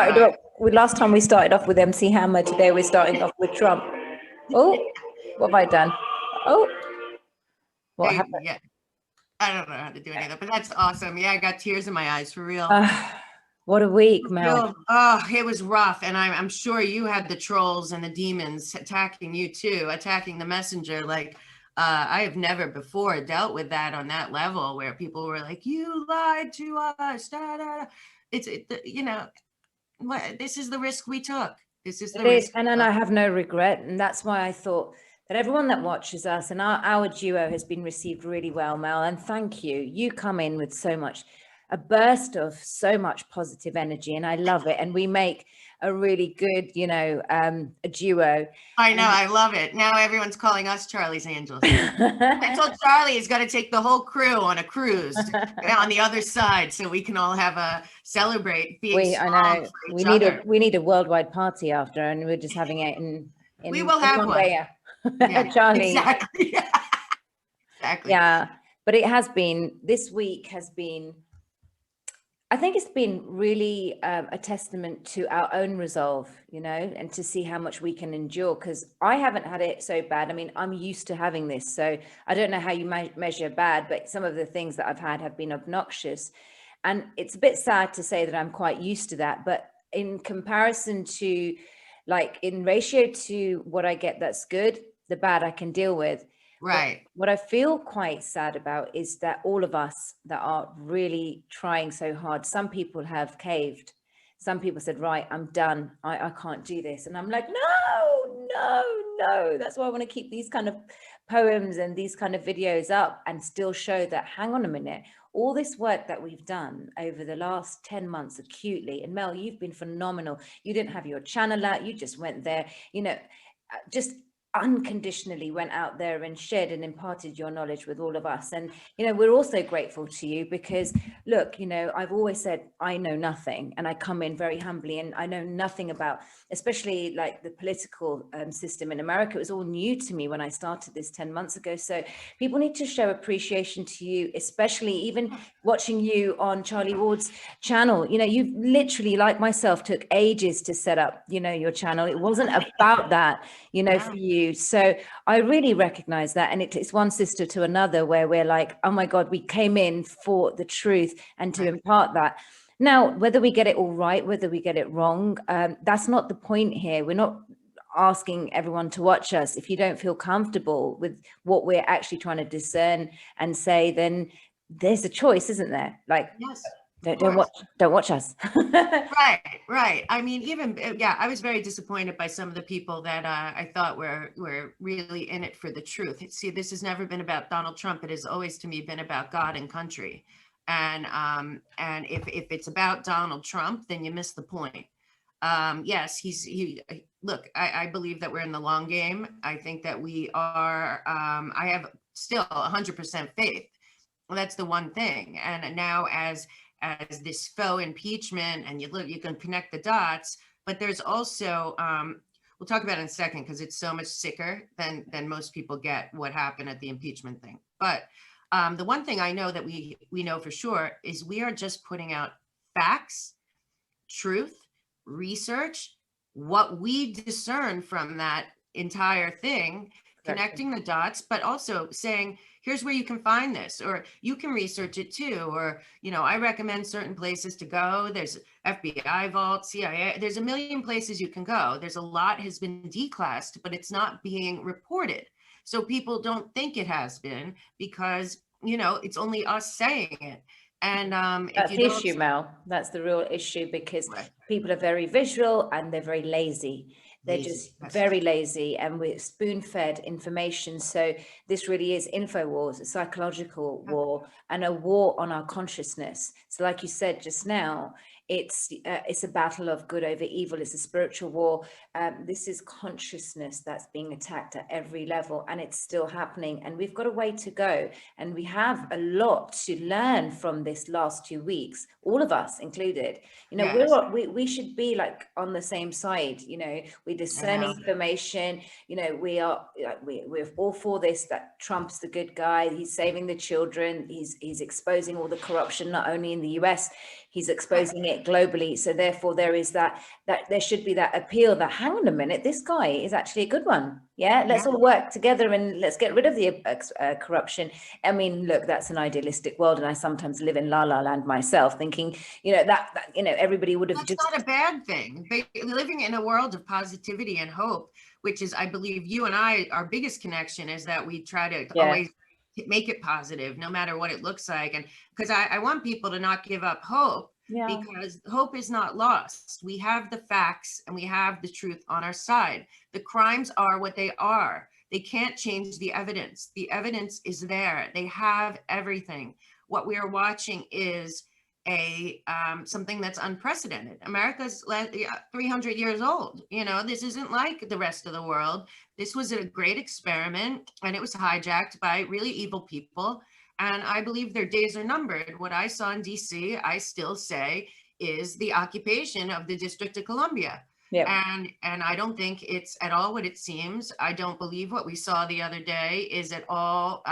started off with, last time we started off with MC Hammer. Today we're starting off with Trump. Oh, what have I done? Oh, what happened? Yeah, I don't know how to do any of that, but that's awesome. Yeah, I got tears in my eyes for real. What a week, Mel. Oh, it was rough. And I'm sure you had the trolls and the demons attacking you too, attacking the messenger. Like, I have never before dealt with that on that level where people were like, you lied to us. Da, da, da. You know, this is the risk we took. This is the risk. And I have no regret. And that's why I thought that everyone that watches us and our duo has been received really well, Mel. And thank you. You come in with a burst of so much positive energy, and I love it. And we make a really good, a duo. I know, I love it. Now everyone's calling us Charlie's Angels. I told Charlie he's got to take the whole crew on a cruise on the other side so we can all have a celebrate being strong for each other. We need a worldwide party after, and we're just having it in we will have one. Yeah, Charlie. Exactly. Exactly. Yeah, but this week has been, I think it's been really a testament to our own resolve, and to see how much we can endure, because I haven't had it so bad. I mean, I'm used to having this, so I don't know how you measure bad, but some of the things that I've had have been obnoxious. And it's a bit sad to say that I'm quite used to that, but in comparison to, like, in ratio to what I get that's good, the bad I can deal with. Right. What I feel quite sad about is that all of us that are really trying so hard, some people have caved. Some people said, right, I'm done. I can't do this. And I'm like, no. That's why I want to keep these kind of poems and these kind of videos up and still show that, hang on a minute, all this work that we've done over the last 10 months acutely. And Mel, you've been phenomenal. You didn't have your channel out. You just went there, just unconditionally went out there and shared and imparted your knowledge with all of us. And we're also grateful to you because, look, I've always said I know nothing, and I come in very humbly, and I know nothing about, especially like the political system in America. It was all new to me when I started this 10 months ago. So people need to show appreciation to you, especially even watching you on Charlie Ward's channel. You literally, like myself, took ages to set up your channel. It wasn't about that for you. So I really recognize that. And it's one sister to another, where we're like, oh my God, we came in for the truth and to impart that. Now, whether we get it all right, whether we get it wrong, that's not the point here. We're not asking everyone to watch us. If you don't feel comfortable with what we're actually trying to discern and say, then there's a choice, isn't there? Like, yes. Don't watch us. Right. I mean, I was very disappointed by some of the people that I thought were really in it for the truth. See, this has never been about Donald Trump. It has always, to me, been about God and country. And if it's about Donald Trump, then you miss the point. Yes, look, I believe that we're in the long game. I think that we are. I have still 100% faith. Well, that's the one thing. And now as this faux impeachment, and you can connect the dots, but there's also, we'll talk about it in a second, because it's so much sicker than most people get what happened at the impeachment thing. But the one thing I know that we know for sure is we are just putting out facts, truth, research, what we discern from that entire thing, connecting the dots, but also saying, here's where you can find this, or you can research it too. Or, I recommend certain places to go. There's FBI vault, CIA, there's a million places you can go. There's a lot has been declassed, but it's not being reported. So people don't think it has been, because, it's only us saying it. And that's the issue, Mel. That's the real issue, because people are very visual and they're very lazy. They're just very lazy, and we're spoon-fed information. So this really is info wars, a psychological war, and a war on our consciousness. So like you said just now, it's a battle of good over evil. It's a spiritual war. This is consciousness that's being attacked at every level, and it's still happening. And we've got a way to go, and we have a lot to learn from this last 2 weeks. All of us included. We should be like on the same side. We discern information. We're all for this. That Trump's the good guy. He's saving the children. He's exposing all the corruption, not only in the US. He's exposing it it globally. So therefore there is that there should be that appeal that, hang on a minute, this guy is actually a good one. Yeah, let's all work together and let's get rid of the corruption. I mean, look, that's an idealistic world, and I sometimes live in la la land myself, thinking, you know, that you know, everybody would have That's just not a bad thing. Living in a world of positivity and hope, which is, I believe, you and I, our biggest connection is that we try to always make it positive, no matter what it looks like. And because I want people to not give up hope, because hope is not lost. We have the facts and we have the truth on our side. The crimes are what they are. They can't change the evidence. The evidence is there. They have everything. What we are watching is something that's unprecedented. America's 300 years old. You know, this isn't like the rest of the world. This was a great experiment, and it was hijacked by really evil people. And I believe their days are numbered. What I saw in DC, I still say, is the occupation of the District of Columbia. And I don't think it's at all what it seems. I don't believe what we saw the other day is at all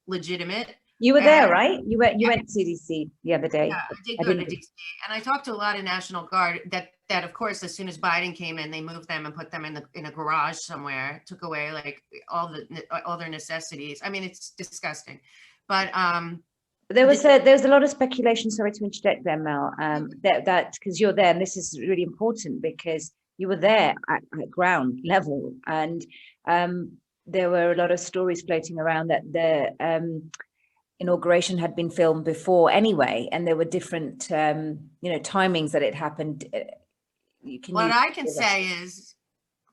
legitimate. You were there, right? You went to DC the other day. Yeah, I did go to DC, and I talked to a lot of National Guard that of course, as soon as Biden came in, they moved them and put them in a garage somewhere, took away like all their necessities. I mean, it's disgusting. But there was a lot of speculation, sorry to interject there, Mel, that because you're there, and this is really important because you were there at ground level, and there were a lot of stories floating around that the inauguration had been filmed before anyway, and there were different timings that it happened. What I can say is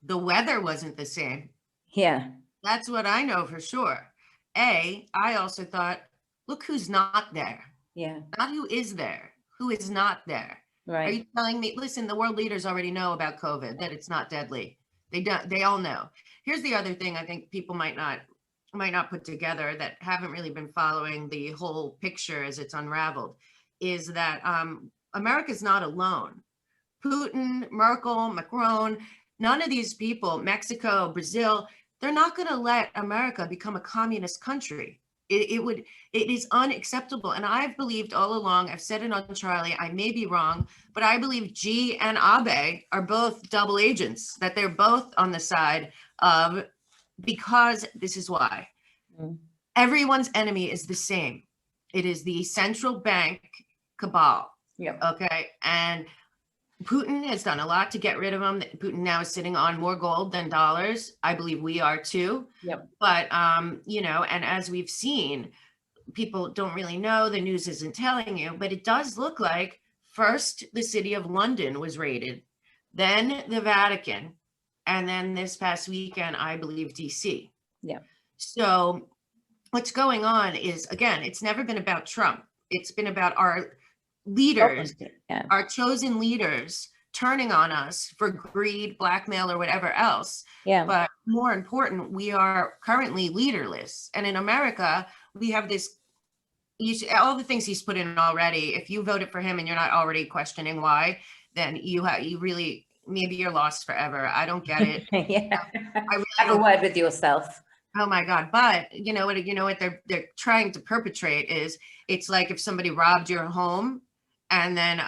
the weather wasn't the same. Yeah, that's what I know for sure. I also thought, look who's not there. Yeah, not who is there, who is not there. Right. Are you telling me, listen, the world leaders already know about COVID, that it's not deadly. They all know. Here's the other thing I think people might not put together, that haven't really been following the whole picture as it's unraveled, is that America's not alone. Putin, Merkel, Macron, none of these people, Mexico, Brazil, they're not going to let America become a communist country. It is unacceptable. And I've believed all along, I've said it on Charlie, I may be wrong, but I believe Xi and Abe are both double agents, that they're both on the side of, because this is why. Everyone's enemy is the same. It is the central bank cabal. Yep. Okay. And Putin has done a lot to get rid of them. Putin now is sitting on more gold than dollars. I believe we are too. Yep. But, and as we've seen, people don't really know, the news isn't telling you, but it does look like first the city of London was raided, then the Vatican, and then this past weekend, I believe DC. Yeah. So what's going on is, again, it's never been about Trump. It's been about our leaders, our chosen leaders, turning on us for greed, blackmail, or whatever else. Yeah. But more important, we are currently leaderless. And in America, we have this, all the things he's put in already. If you voted for him and you're not already questioning why, then you really, maybe you're lost forever. I don't get it. Yeah. I really have a word with yourself. Oh my God. But you know what they're trying to perpetrate is, it's like if somebody robbed your home and then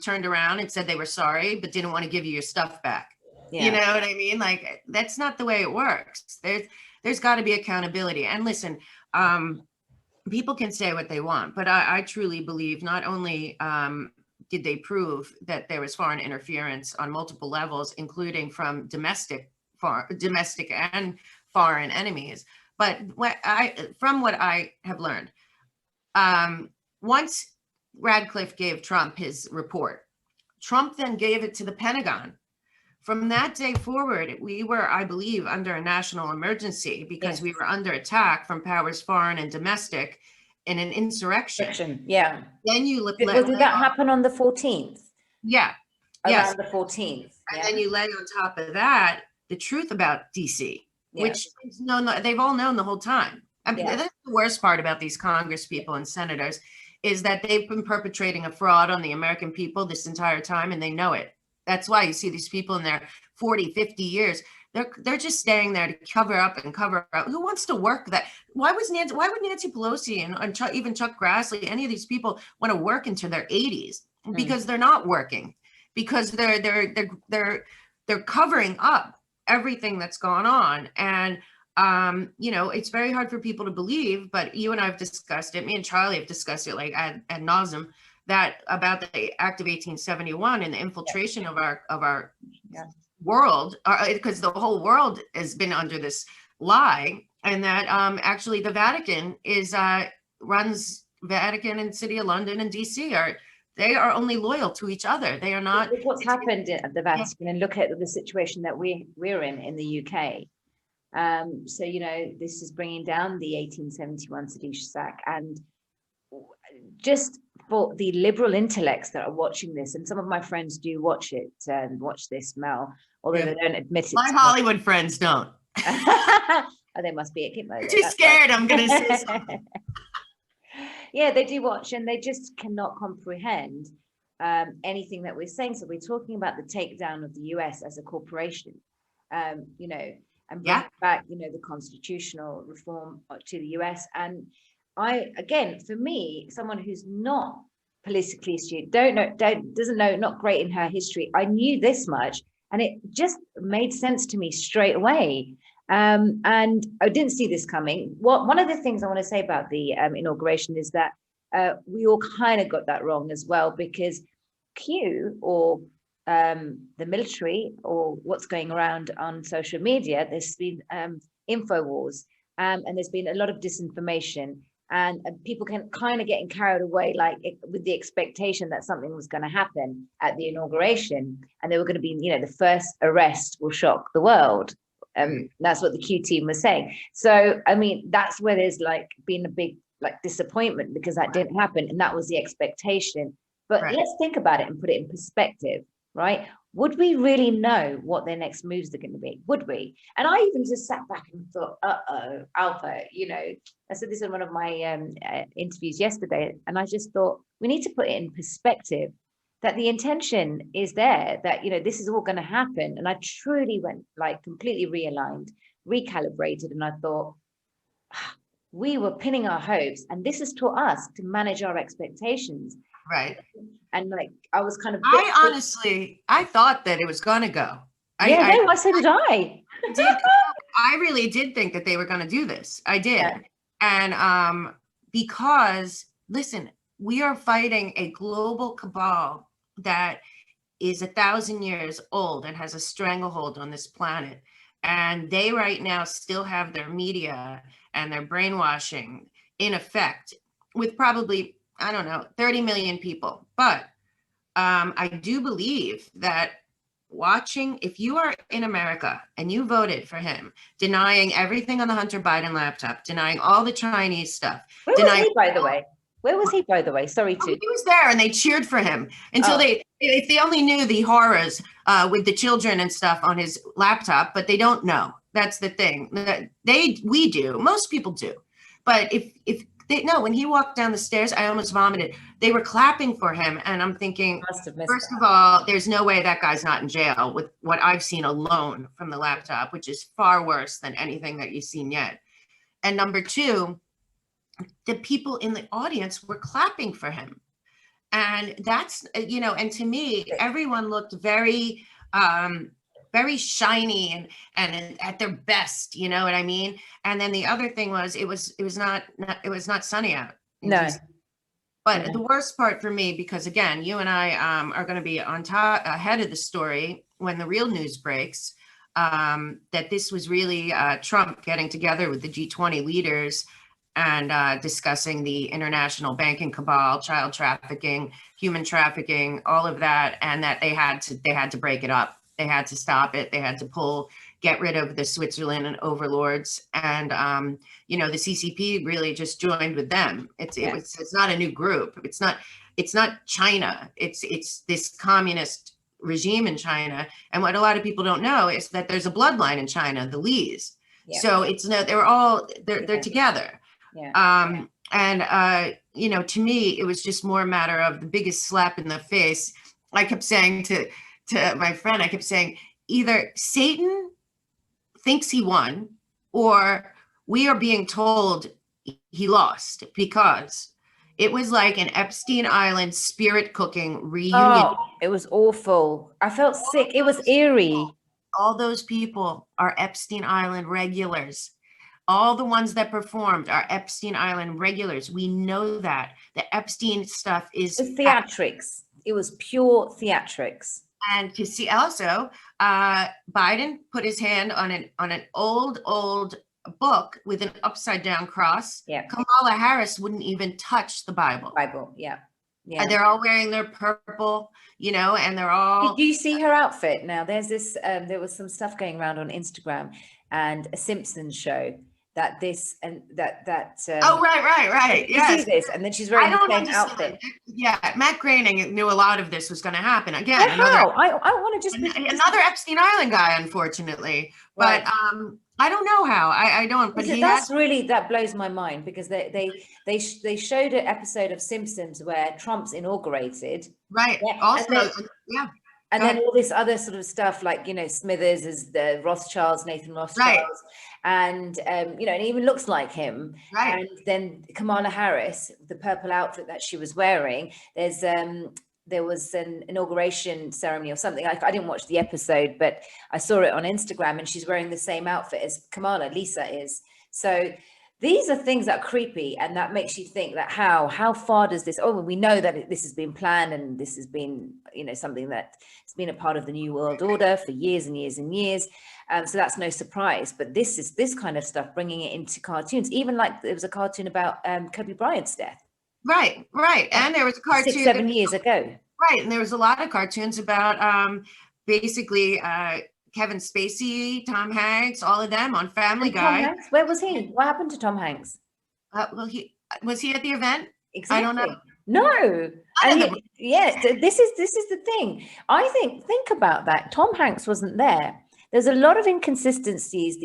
turned around and said they were sorry, but didn't want to give you your stuff back. Yeah. You know what I mean? Like, that's not the way it works. There's got to be accountability. And listen, people can say what they want, but I truly believe not only did they prove that there was foreign interference on multiple levels, including from domestic and foreign enemies, but from what I have learned, once Radcliffe gave Trump his report, Trump then gave it to the Pentagon. From that day forward, we were, I believe, under a national emergency because we were under attack from powers foreign and domestic in an insurrection. Yeah. Then you look. Did that happen on the 14th? Yeah. Around the 14th. And then you lay on top of that the truth about DC, which they've all known the whole time. I mean, that's the worst part about these Congress people and senators, is that they've been perpetrating a fraud on the American people this entire time, and they know it. That's why you see these people in their 40, 50 years, they're just staying there to cover up and cover up. Who wants to work that? Why would Nancy Pelosi and even Chuck Grassley, any of these people want to work into their 80s? because they're not working, because they're covering up everything that's gone on. And you know, it's very hard for people to believe, but you and I have discussed it, me and Charlie have discussed it like ad nauseum, that about the Act of 1871 and the infiltration of our world, because the whole world has been under this lie, and that actually the Vatican is runs Vatican and City of London and DC they are only loyal to each other. They are not. Look what's happened at the Vatican, and look at the situation that we're in the UK. So, you know, this is bringing down the 1871 Seditious Act, and just for the liberal intellects that are watching this, and some of my friends do watch it and watch this, Mel, although they don't admit it. My Hollywood friends don't. Oh, they must be at Gitmo. Too scared, I'm going to say something. Yeah, they do watch, and they just cannot comprehend anything that we're saying. So we're talking about the takedown of the US as a corporation, you know, and bring back, you know, the constitutional reform to the US. And again, for me, someone who's not politically astute, doesn't know, not great in her history, I knew this much, and it just made sense to me straight away. And I didn't see this coming. One of the things I want to say about the inauguration is that we all kind of got that wrong as well, because Q, or the military, or what's going around on social media, there's been info wars, and there's been a lot of disinformation, and people can kind of getting carried away, like with the expectation that something was going to happen at the inauguration, and they were going to be, you know, the first arrest will shock the world. That's what the Q team was saying. So, I mean, that's where there's like been a big like disappointment, because that didn't happen, and that was the expectation. But let's think about it and put it in perspective, right? Would we really know what their next moves are going to be? Would we? And I even just sat back and thought, Alpha, you know, I said this in one of my interviews yesterday, and I just thought we need to put it in perspective, that the intention is there, that, you know, this is all going to happen. And I truly went like completely realigned, recalibrated, and I thought, we were pinning our hopes, and this has taught us to manage our expectations. Right. And like, I was kind of, I thought that it was going to go. So did I. I really did think that they were going to do this. I did. Yeah. And because, listen, we are fighting a global cabal that is 1,000 years old and has a stranglehold on this planet. And they right now still have their media and their brainwashing in effect with probably, I don't know, 30 million people. But I do believe that watching, if you are in America and you voted for him, denying everything on the Hunter Biden laptop, denying all the Chinese stuff. Where was he, by the way? Where was he, by the way? Sorry to. He was there, and they cheered for him until if they only knew the horrors with the children and stuff on his laptop, but they don't know. That's the thing. We do. Most people do. But if they know, when he walked down the stairs, I almost vomited. They were clapping for him, and I'm thinking, first of all, there's no way that guy's not in jail with what I've seen alone from the laptop, which is far worse than anything that you've seen yet. And number two, the people in the audience were clapping for him. And that's, you know, and to me, everyone looked very, very shiny and at their best, you know what I mean? And then the other thing was, it was not sunny out. No. But the worst part for me, because again, you and I are going to be on top ahead of the story when the real news breaks, that this was really Trump getting together with the G20 leaders and discussing the international banking cabal, child trafficking, human trafficking, all of that, and that they had to break it up. They had to stop it. They had to get rid of the Switzerland and overlords. And you know, the CCP really just joined with them. It's not a new group. It's not China. It's this communist regime in China. And what a lot of people don't know is that there's a bloodline in China, the Lees. Yeah. So they're together. Yeah. And you know, to me, it was just more a matter of the biggest slap in the face. I kept saying to my friend, I kept saying, either Satan thinks he won, or we are being told he lost, because It was like an Epstein Island spirit cooking reunion. Oh, it was awful. I felt sick. It was eerie. All those people are Epstein Island regulars. All the ones that performed are Epstein Island regulars. We know that. The Epstein stuff is The theatrics. It was pure theatrics. and to see also, Biden put his hand on an old book with an upside down cross. Yeah. Kamala Harris wouldn't even touch the Bible. Yeah. Yeah. And they're all wearing their purple, you know, and they're all. Did you see her outfit? Now there's this, there was some stuff going around on Instagram and a Simpsons show that this and that. Oh, right. You Yes. see this, and then she's wearing the same outfit. Yeah, Matt Groening knew a lot of this was going to happen. Again, I want to just another Epstein Island guy, unfortunately. Right. But I don't know how. I don't. But that blows my mind, because they showed an episode of Simpsons where Trump's inaugurated. Right. Yeah. Also, yeah. And then all this other sort of stuff, like, you know, Smithers is the Rothschilds, Nathan Rothschilds, right. And you know, and he even looks like him. Right. And then Kamala Harris, the purple outfit that she was wearing, there was an inauguration ceremony or something. I didn't watch the episode, but I saw it on Instagram, and she's wearing the same outfit as Lisa is. So these are things that are creepy, and that makes you think that how far does this, we know that this has been planned, and this has been, you know, something that has been a part of the New World Order for years and years and years. So that's no surprise, but this kind of stuff, bringing it into cartoons, even like there was a cartoon about Kobe Bryant's death. Right. And there was a cartoon 6-7 years ago. Right. And there was a lot of cartoons about basically Kevin Spacey, Tom Hanks, all of them on Family Guy. Tom Hanks? Where was he? What happened to Tom Hanks? Well, was he at the event? Exactly. I don't know. No. This is the thing. I think about that. Tom Hanks wasn't there. There's a lot of inconsistencies.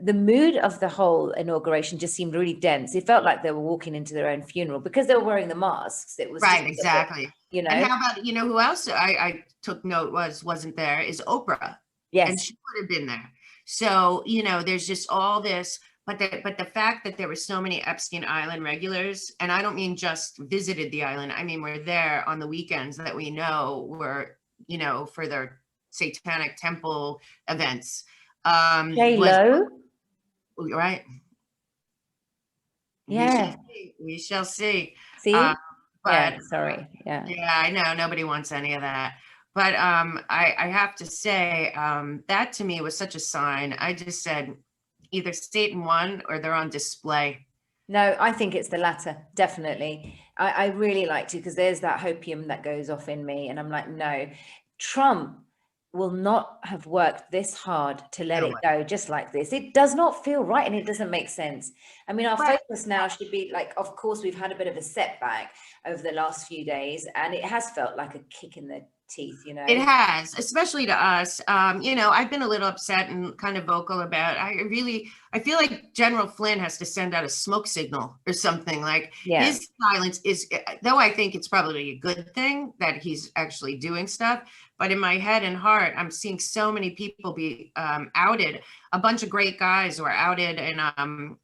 The mood of the whole inauguration just seemed really dense. It felt like they were walking into their own funeral because they were wearing the masks. It was right, exactly. You know. And how about, you know, who else I took note wasn't there is Oprah. Yes. And she would have been there. So, you know, there's just all this, but the fact that there were so many Epstein Island regulars, and I don't mean just visited the island, I mean, we're there on the weekends that we know were, you know, for their satanic temple events. J-Lo. Right. Yeah. We shall see. See? But yeah, sorry. Yeah. Yeah, I know. Nobody wants any of that. But I have to say, that to me was such a sign. I just said either Satan won or they're on display. No, I think it's the latter, definitely. I really like to, because there's that hopium that goes off in me. And I'm like, no, Trump will not have worked this hard to let it go just like this. It does not feel right, and it doesn't make sense. I mean, our focus now should be like, of course, we've had a bit of a setback over the last few days, and it has felt like a kick in the teeth, you know. It has, especially to us. You know, I've been a little upset and kind of vocal about, I feel like General Flynn has to send out a smoke signal or something. Like his silence is, though I think it's probably a good thing that he's actually doing stuff, but in my head and heart, I'm seeing so many people be outed. A bunch of great guys were outed, and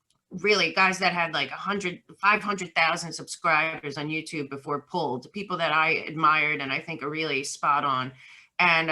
really guys that had like 500,000 subscribers on YouTube before pulled, people that I admired and I think are really spot on. And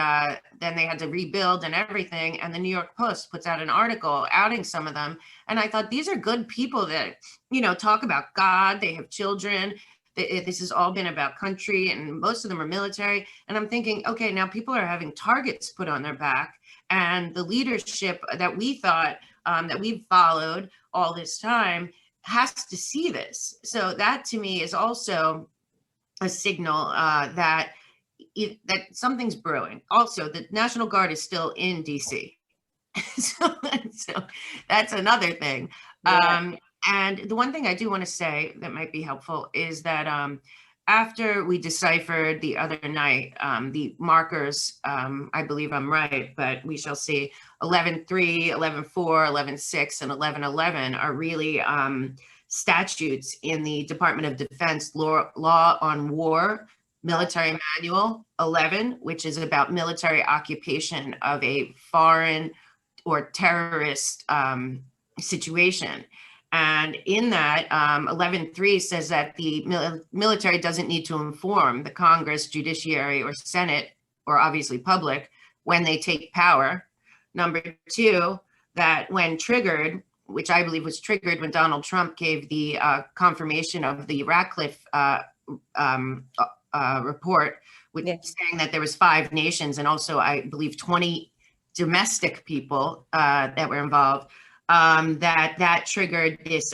then they had to rebuild and everything. And the New York Post puts out an article outing some of them. And I thought, these are good people that, you know, talk about God. They have children. This has all been about country, and most of them are military. And I'm thinking, okay, now people are having targets put on their back, and the leadership that we thought that we've followed all this time has to see this. So that to me is also a signal that something's brewing. Also, the National Guard is still in DC. so that's another thing. Yeah. And the one thing I do want to say that might be helpful is that after we deciphered the other night, the markers, I believe I'm right, but we shall see, 11.3, 11.4, 11.6, and 11.11 are really statutes in the Department of Defense Law on War Military Manual 11, which is about military occupation of a foreign or terrorist situation. And in that, 11.3 says that the military doesn't need to inform the Congress, judiciary, or Senate, or obviously public, when they take power. Number 2, that when triggered, which I believe was triggered when Donald Trump gave the confirmation of the Ratcliffe report, which saying that there was 5 nations and also I believe 20 domestic people that were involved, that triggered this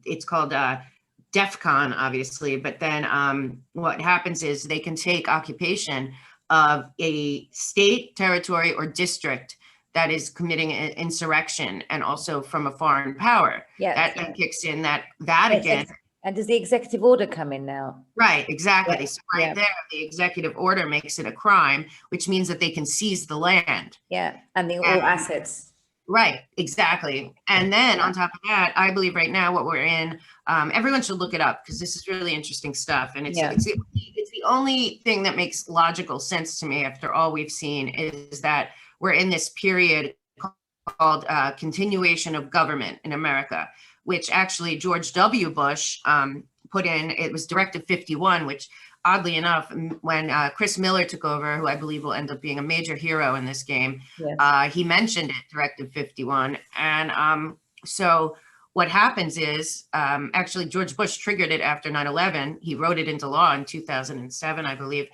it's called DEFCON, obviously, but then what happens is they can take occupation of a state, territory, or district that is committing an insurrection, and also from a foreign power. That then kicks in that again. And does the executive order come in now? Right, exactly. So there, the executive order makes it a crime, which means that they can seize the land. Yeah, and all assets. Right, exactly. And then on top of that, I believe right now what we're in, everyone should look it up because this is really interesting stuff. And it's the only thing that makes logical sense to me after all we've seen is that we're in this period called continuation of government in America, which actually George W. Bush put in. It was Directive 51, which oddly enough, when Chris Miller took over, who I believe will end up being a major hero in this game, he mentioned it, Directive 51. And so what happens is, actually George Bush triggered it after 9/11. He wrote it into law in 2007, I believe.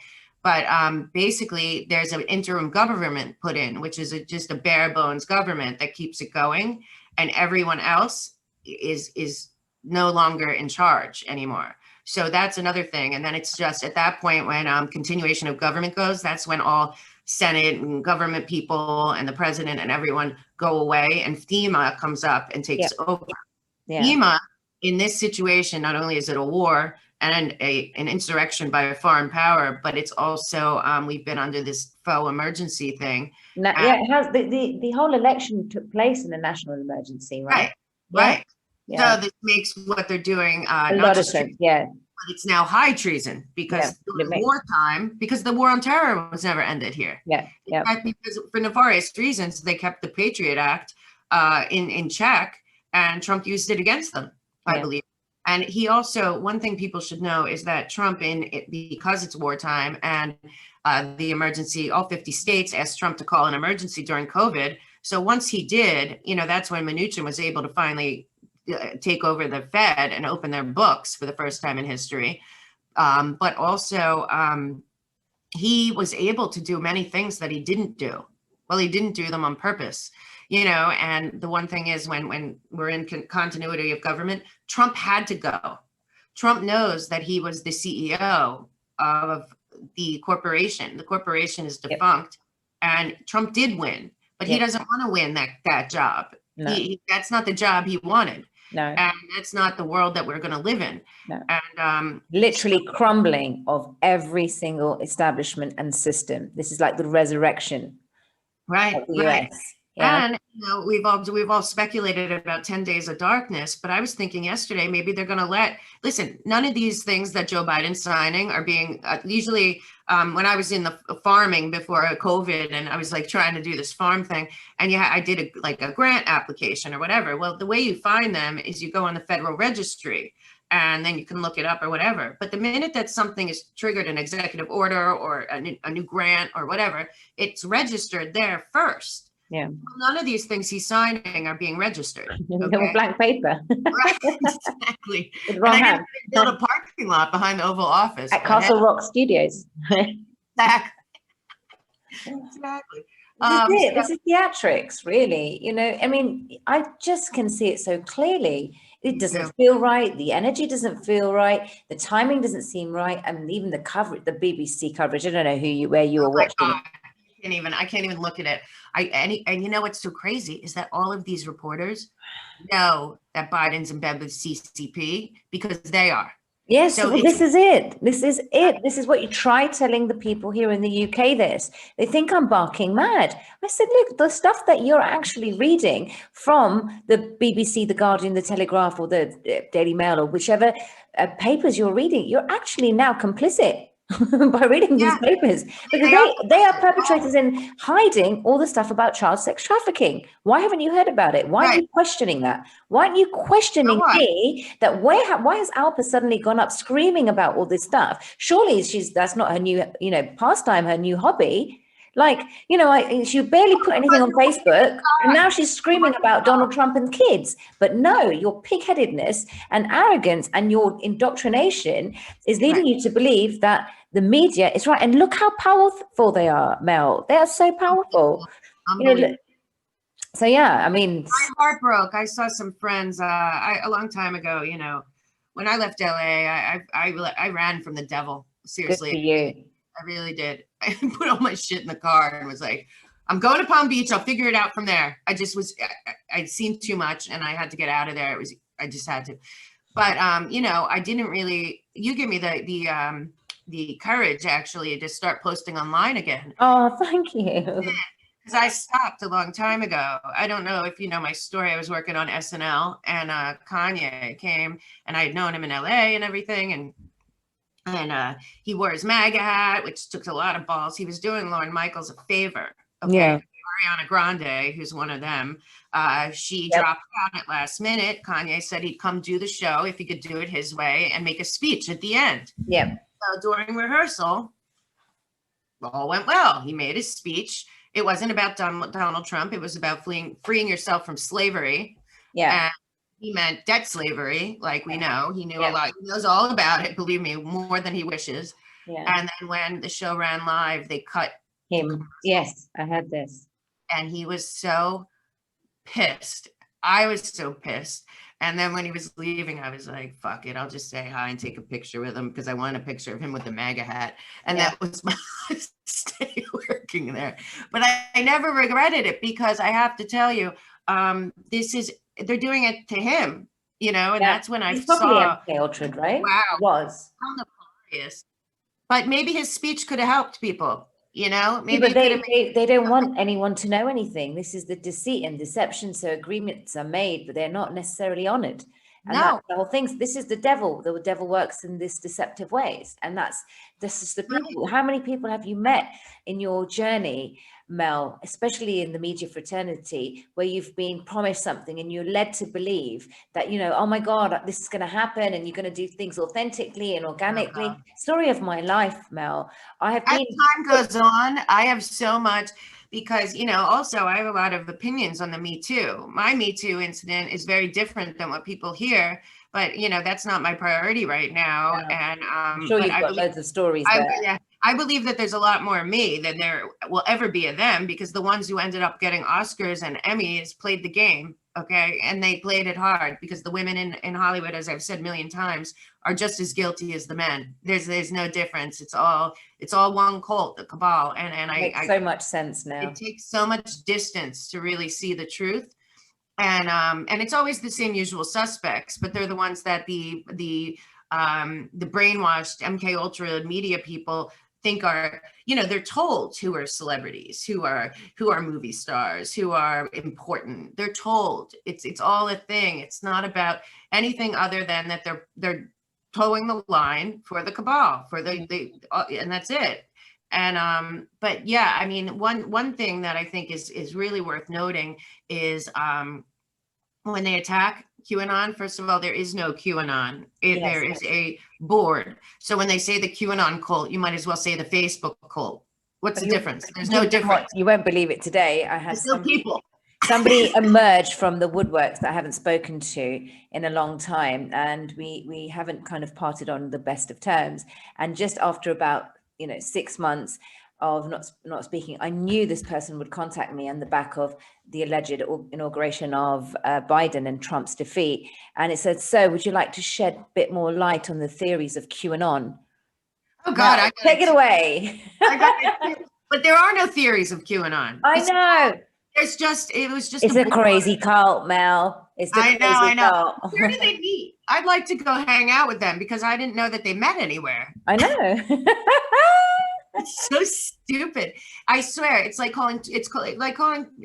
But basically, there's an interim government put in, which is just a bare bones government that keeps it going. And everyone else is no longer in charge anymore. So that's another thing. And then it's just at that point when continuation of government goes, that's when all Senate and government people and the president and everyone go away, and FEMA comes up and takes over. FEMA, in this situation, not only is it a war and an insurrection by a foreign power, but it's also, we've been under this faux emergency thing. Now, it has, the whole election took place in a national emergency, right? Right. So this makes what they're doing a lot of sense. But it's now high treason because wartime, because the war on terror was never ended here. In fact, because for nefarious reasons, they kept the Patriot Act in check, and Trump used it against them, I believe. And he also, one thing people should know is that Trump, because it's wartime and the emergency, all 50 states asked Trump to call an emergency during COVID. So once he did, that's when Mnuchin was able to finally take over the Fed and open their books for the first time in history. But also, he was able to do many things that he didn't do. Well, he didn't do them on purpose. And the one thing is when we're in continuity of government, Trump had to go. Trump knows that he was the CEO of the corporation. The corporation is defunct, and Trump did win, but he doesn't want to win that job. No. That's not the job he wanted. No. And that's not the world that we're going to live in. No. And literally crumbling of every single establishment and system. This is like the resurrection. Right. Of the US. And we've all speculated about 10 days of darkness, but I was thinking yesterday, maybe they're going to listen, none of these things that Joe Biden's signing are being usually when I was in the farming before COVID, and I was like trying to do this farm thing, and I did a grant application or whatever. Well, the way you find them is you go on the federal registry, and then you can look it up or whatever. But the minute that something is triggered, an executive order or a new grant or whatever, it's registered there first. Yeah. None of these things he's signing are being registered. Okay? Blank paper. Right, exactly. And I didn't build a parking lot behind the Oval Office. At Castle Rock Studios. Exactly. This is theatrics, really. I mean, I just can see it so clearly. It doesn't feel right. The energy doesn't feel right. The timing doesn't seem right. And even the coverage, the BBC coverage, I don't know where you were watching it. I can't even look at it. And you know what's so crazy is that all of these reporters know that Biden's in bed with CCP because they are. Yes, so this is it. This is it. This is what you try telling the people here in the UK this. They think I'm barking mad. I said, look, the stuff that you're actually reading from the BBC, The Guardian, The Telegraph, or the Daily Mail, or whichever papers you're reading, you're actually now complicit. by reading these Yeah. papers, because they are perpetrators in hiding all the stuff about child sex trafficking. Why haven't you heard about it? Why aren't you questioning that? Why aren't you questioning me that why has Alpa suddenly gone up screaming about all this stuff? Surely that's not her new, pastime, her new hobby. Like, she barely put anything on Facebook, and now she's screaming about Donald Trump and kids. But no, your pig-headedness and arrogance and your indoctrination is leading you to believe that the media is right. And look how powerful they are, Mel. They are so powerful. So yeah, I mean, my heart broke. I saw some friends a long time ago, when I left LA, I ran from the devil. Seriously. Good for you. I really did. I put all my shit in the car and was like, I'm going to Palm Beach. I'll figure it out from there. I'd seen too much and I had to get out of there. I just had to. But, I didn't really, you give me the courage actually to start posting online again. Oh, thank you. Because I stopped a long time ago. I don't know if you know my story. I was working on SNL and Kanye came and I had known him in LA and everything. And he wore his MAGA hat, which took a lot of balls. He was doing Lorne Michaels a favor. Okay. Yeah. Ariana Grande, who's one of them, she dropped out at last minute. Kanye said he'd come do the show if he could do it his way and make a speech at the end. Yeah. So during rehearsal, all went well. He made his speech. It wasn't about Donald Trump. It was about freeing yourself from slavery. Yeah. And he meant debt slavery, like we know. He knew a lot. He knows all about it, believe me, more than he wishes. Yeah. And then when the show ran live, they cut him. Yes, I had this. And he was so pissed. I was so pissed. And then when he was leaving, I was like, fuck it. I'll just say hi and take a picture with him because I want a picture of him with the MAGA hat. And that was my stay working there. But I never regretted it because I have to tell you, they're doing it to him, and that's when I saw. Ultra, right? Wow. It was. Hilarious. But maybe his speech could have helped people, maybe. But they don't want anyone to know anything. This is the deceit and deception. So agreements are made, but they're not necessarily honored. And that's the whole thing. This is the devil. The devil works in this deceptive ways. And this is the people. How many people have you met in your journey, Mel, especially in the media fraternity, where you've been promised something and you're led to believe that, oh my God, this is going to happen and you're going to do things authentically and organically. Story of my life, Mel. As time goes on, I have so much. Because, also I have a lot of opinions on the Me Too. My Me Too incident is very different than what people hear, but, that's not my priority right now. Yeah. And I'm sure you've got loads of stories there. I believe that there's a lot more of me than there will ever be of them because the ones who ended up getting Oscars and Emmys played the game, okay? And they played it hard because the women in Hollywood, as I've said a million times, are just as guilty as the men. There's no difference. It's all one cult, the cabal. And makes so much sense now. It takes so much distance to really see the truth. And it's always the same usual suspects, but they're the ones that the brainwashed MK Ultra media people think are, they're told who are celebrities, who are movie stars, who are important. They're told it's all a thing. It's not about anything other than that they're towing the line for the cabal, for and that's it. And but yeah, I mean, one thing that I think is really worth noting is when they attack QAnon, first of all, there is no QAnon. There is a board. So when they say the QAnon cult, you might as well say the Facebook cult. What's the difference? There's no difference. You won't believe it today. I had people. Somebody emerged from the woodworks that I haven't spoken to in a long time, and we haven't kind of parted on the best of terms. And just after about 6 months of not speaking, I knew this person would contact me on the back of the alleged inauguration of Biden and Trump's defeat. And it said, so would you like to shed a bit more light on the theories of QAnon? Oh God, now, take it away. But there are no theories of QAnon. I know. It's a crazy cult, Mel. I know. Where do they meet? I'd like to go hang out with them because I didn't know that they met anywhere. I know. It's so stupid. I swear, it's like calling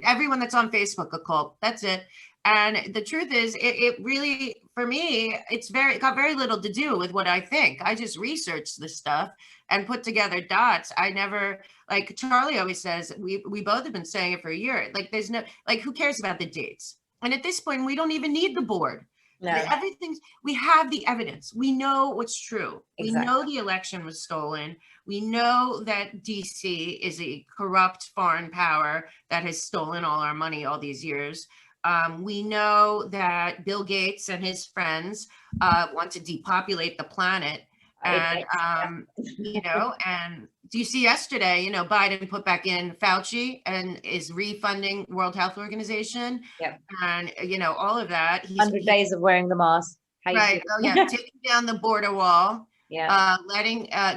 everyone that's on Facebook a cult. That's it. And the truth is, it really, for me, it got very little to do with what I think. I just researched the stuff and put together dots. I never, like Charlie always says, we both have been saying it for a year. Like there's no, like who cares about the dates? And at this point, we don't even need the board. No, Everything's, we have the evidence. We know what's true. We exactly. know the election was stolen. We know that DC is a corrupt foreign power that has stolen all our money all these years. We know that Bill Gates and his friends want to depopulate the planet. And, you know, and do you see yesterday, you know, Biden put back in Fauci and is refunding World Health Organization. Yeah. And, you know, all of that. 100 days of wearing the mask. Right. Oh, yeah. Taking down the border wall. Yeah.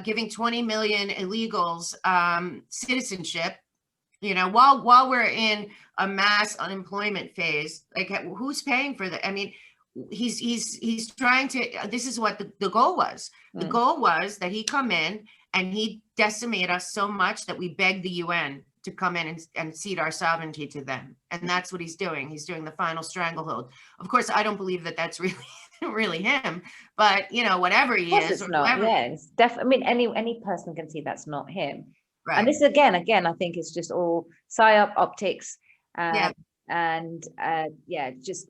Giving 20 million illegals citizenship. You know, while we're in a mass unemployment phase, like who's paying for that? I mean, he's trying to, this is what the goal was. The goal was that he come in and he decimate us so much that we beg the UN to come in and cede our sovereignty to them. And that's what he's doing. He's doing the final stranglehold. Of course, I don't believe that that's really him, but you know, whatever he is, it's not. Yeah, it's definitely. I mean, any person can see that's not him. Right. And this again, I think it's just all psyop optics. Just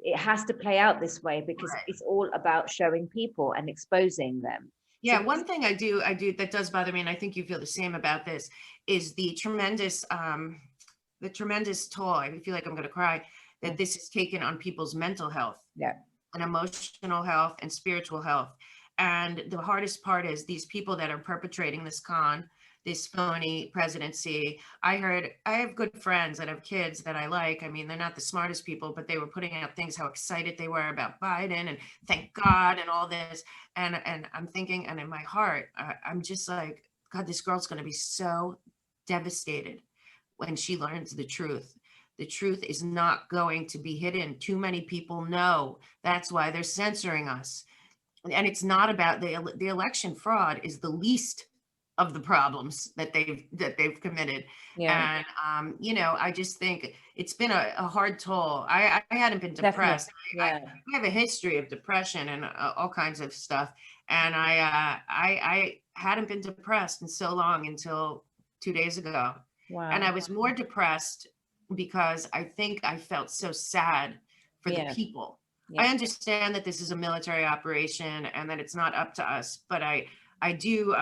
it has to play out this way because it's all about showing people and exposing them. Yeah, so one thing I do that does bother me, and I think you feel the same about this, is the tremendous toll. I feel like I'm going to cry that this is taken on people's mental health, and emotional health, and spiritual health. And the hardest part is these people that are perpetrating this this phony presidency. I have good friends that have kids that I like. I mean, they're not the smartest people, but they were putting out things, how excited they were about Biden and thank God and all this. And I'm thinking, and in my heart, I'm just like, God, this girl's going to be so devastated when she learns the truth. The truth is not going to be hidden. Too many people know. That's why they're censoring us. And it's not about the election fraud is the least of the problems that they've committed. And you know, I just think it's been a hard toll. I hadn't been depressed. I have a history of depression and all kinds of stuff, and I hadn't been depressed in so long until 2 days ago. Wow. And I was more depressed because I think I felt so sad for the people. I understand that this is a military operation and that it's not up to us, but I do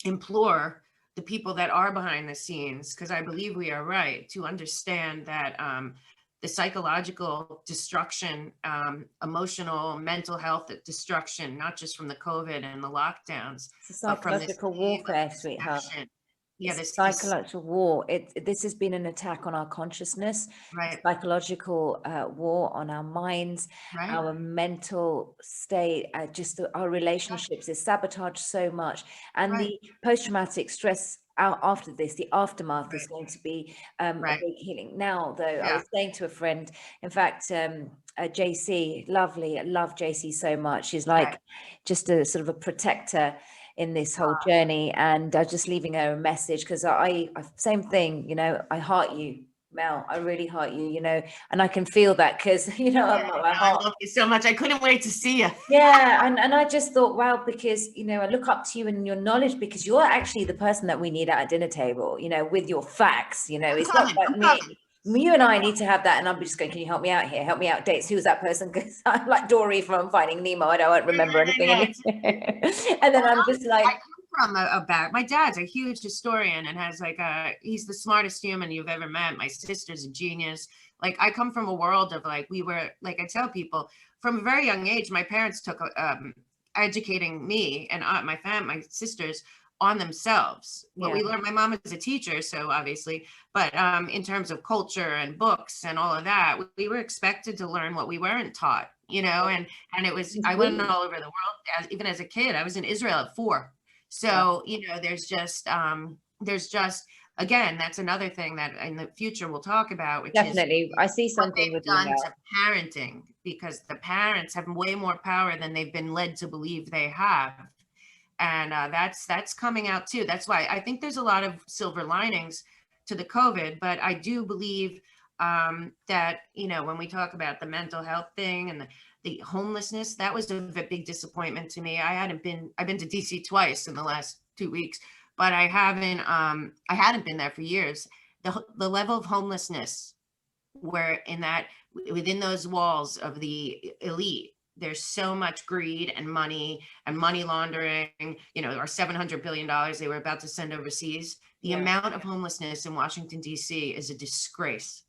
implore the people that are behind the scenes, because I believe we are right, to understand that the psychological destruction, emotional, mental health destruction, not just from the COVID and the lockdowns, it's a psychological warfare, sweetheart. Yeah, this psychological war. This has been an attack on our consciousness, psychological war on our minds, our mental state, just our relationships is sabotaged so much. And the post-traumatic stress after this, the aftermath is going to be a big healing. Now, though, I was saying to a friend, in fact, JC, lovely, I love JC so much. She's like just a sort of a protector in this whole journey, and just leaving her a message, because I same thing, you know, I heart you, Mel, I really heart you, you know, and I can feel that because, you know, I love you so much. I couldn't wait to see you. Yeah, and I just thought, wow, because, you know, I look up to you and your knowledge, because you're actually the person that we need at a dinner table, you know, with your facts, you know, it's not like me. You and I need to have that, and I'm just going, can you help me out here? Help me out, dates. Who's that person? Because I'm like Dory from Finding Nemo. I don't remember anything. And then I'm just like, I come from my dad's a huge historian and has like he's the smartest human you've ever met. My sister's a genius. Like I come from a world of like, we were, like I tell people, from a very young age, my parents took educating me and my sisters on themselves. What we learned, my mom is a teacher, so obviously, but in terms of culture and books and all of that, we were expected to learn what we weren't taught, you know, and it was, I went all over the world, even as a kid. I was in Israel at 4. So, you know, there's just, again, that's another thing that in the future we'll talk about, which definitely, I see something with done to parenting, because the parents have way more power than they've been led to believe they have. And that's coming out too. That's why I think there's a lot of silver linings to the COVID, but I do believe that, you know, when we talk about the mental health thing and the homelessness, that was a big disappointment to me. I've been to DC twice in the last 2 weeks, but I hadn't been there for years. The level of homelessness where within those walls of the elite, there's so much greed and money laundering, you know, our $700 billion they were about to send overseas. The amount of homelessness in Washington, D.C. is a disgrace.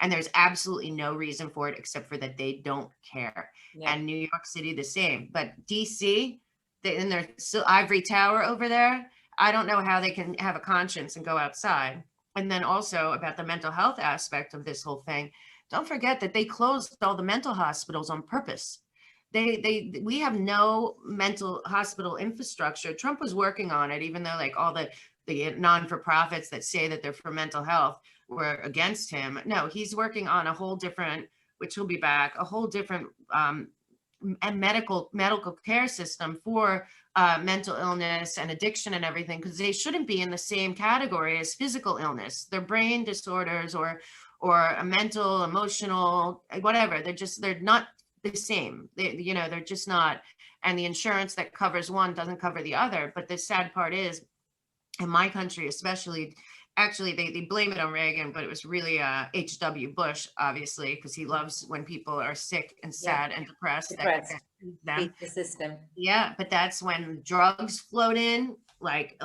And there's absolutely no reason for it except for that they don't care. And New York City, the same. But D.C., in their ivory tower over there, I don't know how they can have a conscience and go outside. And then also about the mental health aspect of this whole thing, don't forget that they closed all the mental hospitals on purpose. We have no mental hospital infrastructure. Trump was working on it, even though like all the non-for-profits that say that they're for mental health were against him. No, he's working on a whole different, which he'll be back, a whole different medical care system for mental illness and addiction and everything, because they shouldn't be in the same category as physical illness. They're brain disorders or a mental, emotional, whatever. They're not the same. They're just not. And the insurance that covers one doesn't cover the other. But the sad part is, in my country especially, actually they blame it on Reagan, but it was really H.W. Bush, obviously, because he loves when people are sick and sad and depressed. Beat the system. Yeah, but that's when drugs float in like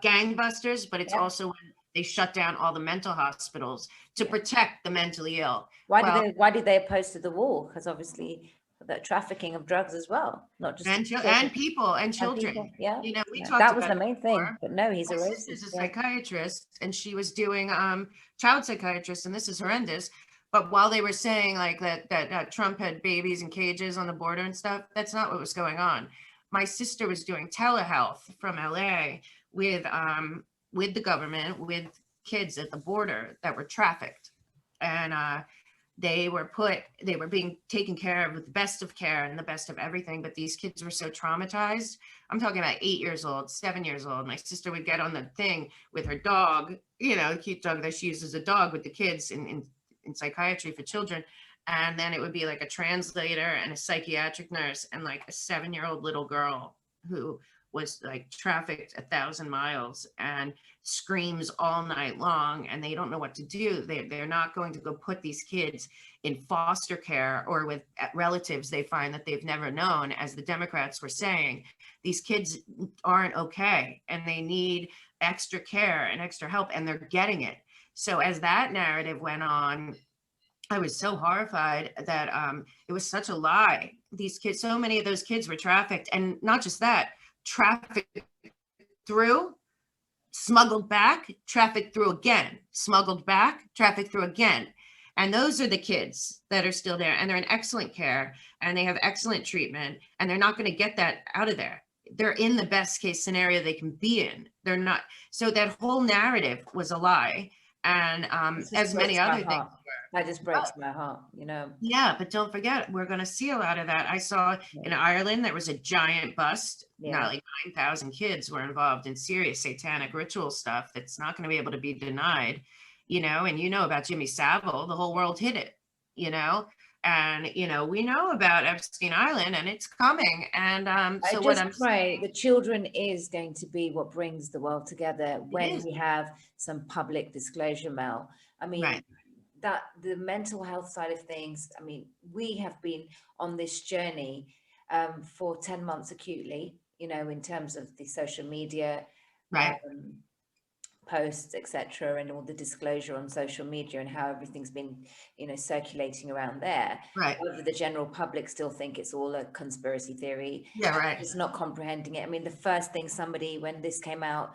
gangbusters, but it's also when they shut down all the mental hospitals to protect the mentally ill. Why did they oppose to the war? Because obviously the trafficking of drugs as well, not just and people and children. We talked that was the main thing. But no, he's a racist. She's a psychiatrist, and she was doing child psychiatrist, and this is horrendous. But while they were saying like that Trump had babies in cages on the border and stuff, that's not what was going on. My sister was doing telehealth from LA with the government, with kids at the border that were trafficked, and they were being taken care of with the best of care and the best of everything. But these kids were so traumatized. I'm talking about 8 years old, 7 years old. My sister would get on the thing with her dog, a cute dog that she uses as a dog with the kids in psychiatry for children. And then it would be like a translator and a psychiatric nurse and like a 7-year-old little girl who was like trafficked 1,000 miles and screams all night long, and they don't know what to do. They're not going to go put these kids in foster care or with relatives they find that they've never known. As the Democrats were saying, these kids aren't okay and they need extra care and extra help, and they're getting it. So as that narrative went on, I was so horrified that it was such a lie. These kids, so many of those kids were trafficked, and not just that, trafficked through, smuggled back, trafficked through again, smuggled back, trafficked through again. And those are the kids that are still there, and they're in excellent care, and they have excellent treatment, and they're not going to get that out of there. They're in the best case scenario they can be in. They're not. So that whole narrative was a lie. And as many other things were. That just breaks my heart, Yeah, but don't forget, we're going to see a lot of that. I saw in Ireland, there was a giant bust. Not like 9,000 kids were involved in serious satanic ritual stuff that's not going to be able to be denied, and about Jimmy Savile, the whole world hid it, and, we know about Epstein Island, and it's coming. And so what I'm saying, the children is going to be what brings the world together when we have some public disclosure, Mel. I mean, that the mental health side of things, I mean, we have been on this journey for 10 months acutely, in terms of the social media posts, etc., and all the disclosure on social media and how everything's been, circulating around there. However, the general public still think it's all a conspiracy theory. It's not comprehending it. I mean, the first thing when this came out,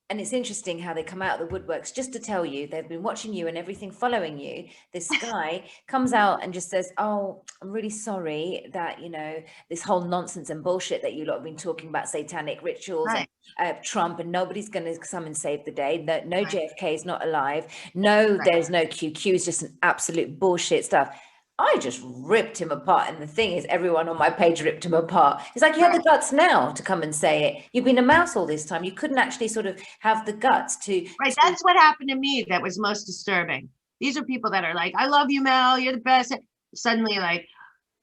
and it's interesting how they come out of the woodworks just to tell you they've been watching you and everything following you. This guy comes out and just says, "Oh, I'm really sorry that, this whole nonsense and bullshit that you lot have been talking about, satanic rituals and Trump, and nobody's going to come and save the day. No JFK is not alive. No, there's no QQ. It's just an absolute bullshit stuff." I just ripped him apart. And the thing is, everyone on my page ripped him apart. It's like, you have the guts now to come and say it. You've been a mouse all this time. You couldn't actually sort of have the guts to. Right. That's what happened to me that was most disturbing. These are people that are like, I love you, Mel, you're the best. Suddenly like,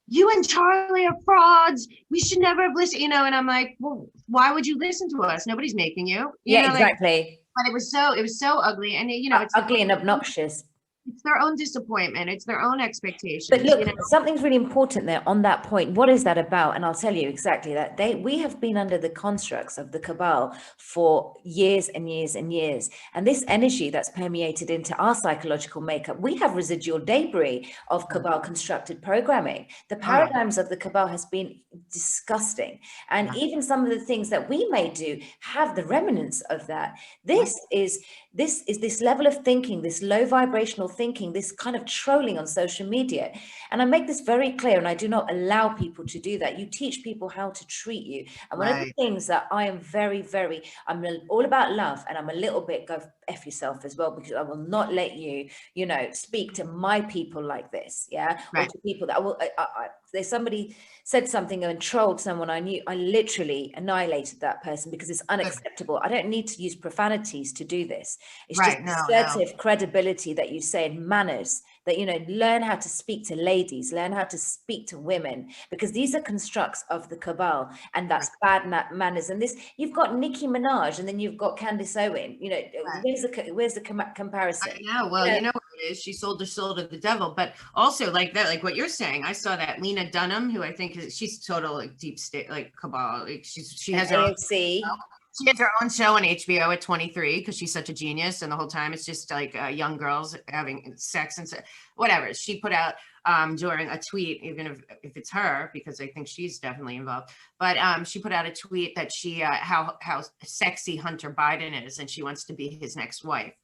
you and Charlie are frauds. We should never have listened, and I'm like, well, why would you listen to us? Nobody's making you. Yeah, exactly. But it was so ugly. And it's ugly and obnoxious. It's their own disappointment. It's their own expectations. But look, something's really important there on that point. What is that about? And I'll tell you exactly that. We have been under the constructs of the cabal for years and years and years. And this energy that's permeated into our psychological makeup, we have residual debris of cabal constructed programming. The paradigms of the cabal has been disgusting. And even some of the things that we may do have the remnants of that. This is this level of thinking, this low vibrational thinking, this kind of trolling on social media. And I make this very clear, and I do not allow people to do that. You teach people how to treat you. And one of the things that I am I'm all about love, and I'm a little bit go F yourself as well, because I will not let you, speak to my people like this. Yeah. Or to people that there's somebody said something and trolled someone I knew, I literally annihilated that person because it's unacceptable. I don't need to use profanities to do this. It's just assertive credibility that you say, and manners that, learn how to speak to ladies, learn how to speak to women, because these are constructs of the cabal, and that's bad manners. And this, you've got Nicki Minaj, and then you've got Candace Owen, where's the comparison? Well, you know what it is. She sold her soul to the devil, but also like that, like what you're saying, I saw that Lena Dunham, who I think she's total like deep state, like cabal, like she has her own she has her own show on HBO at 23 because she's such a genius, and the whole time it's just like young girls having sex and whatever. She put out during a tweet, even if it's her, because I think she's definitely involved, but she put out a tweet that she how sexy Hunter Biden is, and she wants to be his next wife.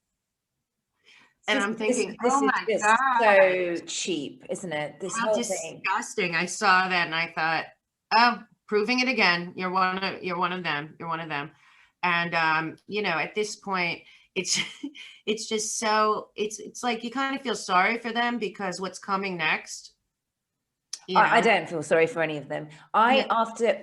And I'm thinking, this is just so cheap, isn't it? This whole thing. Disgusting. I saw that and I thought, oh, proving it again. You're one of them. You're one of them. And at this point, it's just so it's like you kind of feel sorry for them, because what's coming next. I don't feel sorry for any of them. After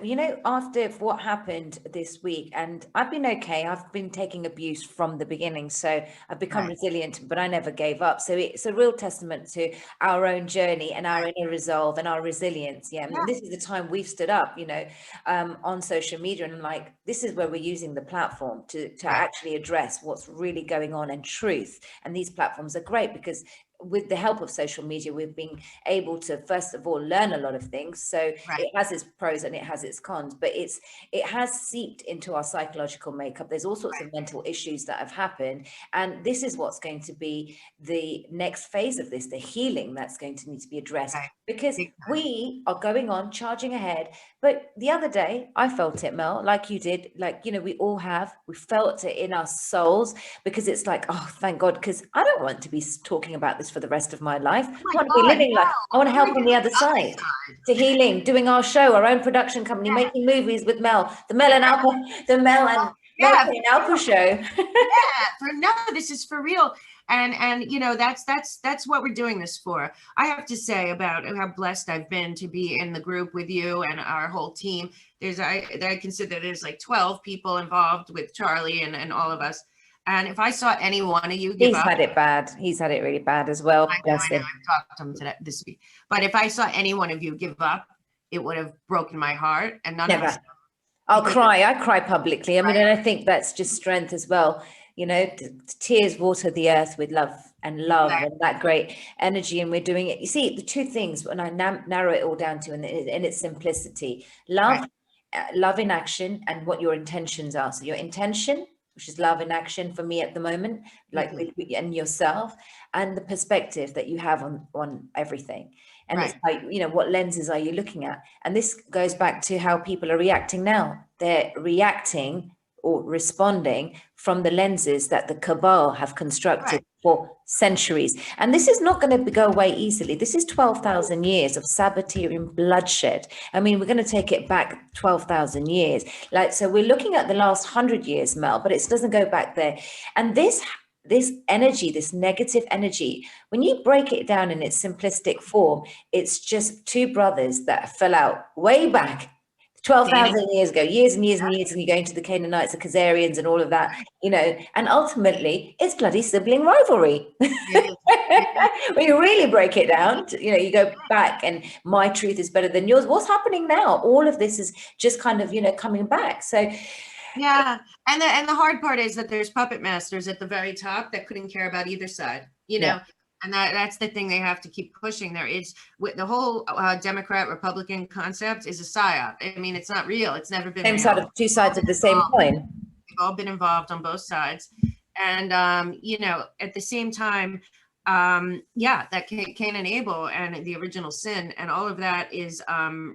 what happened this week, and I've been okay. I've been taking abuse from the beginning, so I've become resilient, but I never gave up. So it's a real testament to our own journey and our inner resolve and our resilience. Yeah. I mean, this is the time we've stood up, on social media, and like, this is where we're using the platform to actually address what's really going on and truth. And these platforms are great because with the help of social media, we've been able to, first of all, learn a lot of things. So it has its pros and it has its cons, but it has seeped into our psychological makeup. There's all sorts of mental issues that have happened. And this is what's going to be the next phase of this, the healing that's going to need to be addressed, because we are going on charging ahead. But the other day I felt it, Mel, like you did, like, we all have, we felt it in our souls, because it's like, oh, thank God, because I don't want to be talking about this for the rest of my life. I want to be living life. I want to help on the other side to healing, doing our show, our own production company, making movies with Mel, the Mel and Alpa show. This is for real. And that's what we're doing this for. I have to say about how blessed I've been to be in the group with you and our whole team. I consider there's like 12 people involved with Charlie and all of us. And if I saw any one of you give up, had it bad. He's had it really bad as well. I know. I've talked to him this week. But if I saw any one of you give up, it would have broken my heart. And none of us. I'll cry. I cry publicly. I mean, and I think that's just strength as well. Tears water the earth with love and that great energy. And we're doing it. You see, the two things, when I narrow it all down to in its simplicity, love in action, and what your intentions are. So your intention, which is love in action for me at the moment, like and yourself, and the perspective that you have on everything. And it's like, what lenses are you looking at? And this goes back to how people are reacting now. They're reacting or responding from the lenses that the cabal have constructed for centuries. And this is not going to go away easily. This is 12,000 years of Sabbatean bloodshed. I mean, we're going to take it back 12,000 years. So we're looking at the last 100 years, Mel, but it doesn't go back there. And this this energy, this negative energy, when you break it down in its simplistic form, it's just two brothers that fell out way back 12,000 years ago, years and years and years, and you're going to the Canaanites, the Khazarians, and all of that, you know, and ultimately it's bloody sibling rivalry. Yeah. When you really break it down, you know, you go back and my truth is better than yours. What's happening now? All of this is just kind of, you know, coming back. So yeah, and the hard part is that there's puppet masters at the very top that couldn't care about either side, you know. Yeah. And that's the thing they have to keep pushing. There is with the whole Democrat Republican concept is a psyop. I mean, it's not real. It's never been same real. side of two sides of the same coin. We've all been involved on both sides, and you know, at the same time, yeah, that Cain and Abel and the original sin and all of that is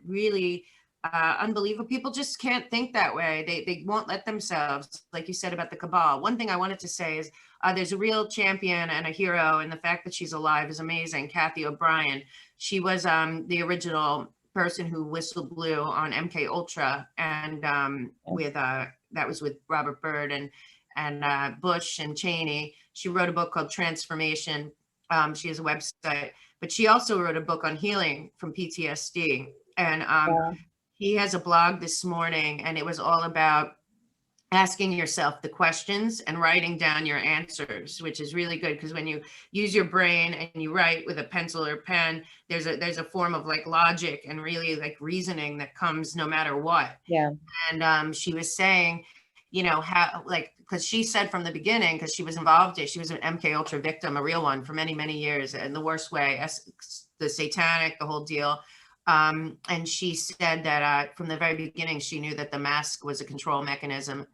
really unbelievable. People just can't think that way. They won't let themselves, like you said about the cabal. One thing I wanted to say is there's a real champion and a hero, and the fact that she's alive is amazing. Kathy O'Brien. She was the original person who whistle blew on MK Ultra, and with that was with Robert Byrd and Bush and Cheney. She wrote a book called Transformation. She has a website, but she also wrote a book on healing from PTSD. And he has a blog this morning, and it was all about asking yourself the questions and writing down your answers, which is really good, because when you use your brain and you write with a pencil or pen, there's a form of like logic and really like reasoning that comes no matter what. Yeah. And she was saying, you know, how, like, because she said from the beginning, because she was involved, she was an MK Ultra victim, a real one, for many, many years, in the worst way, the satanic, the whole deal. And she said that from the very beginning, she knew that the mask was a control mechanism.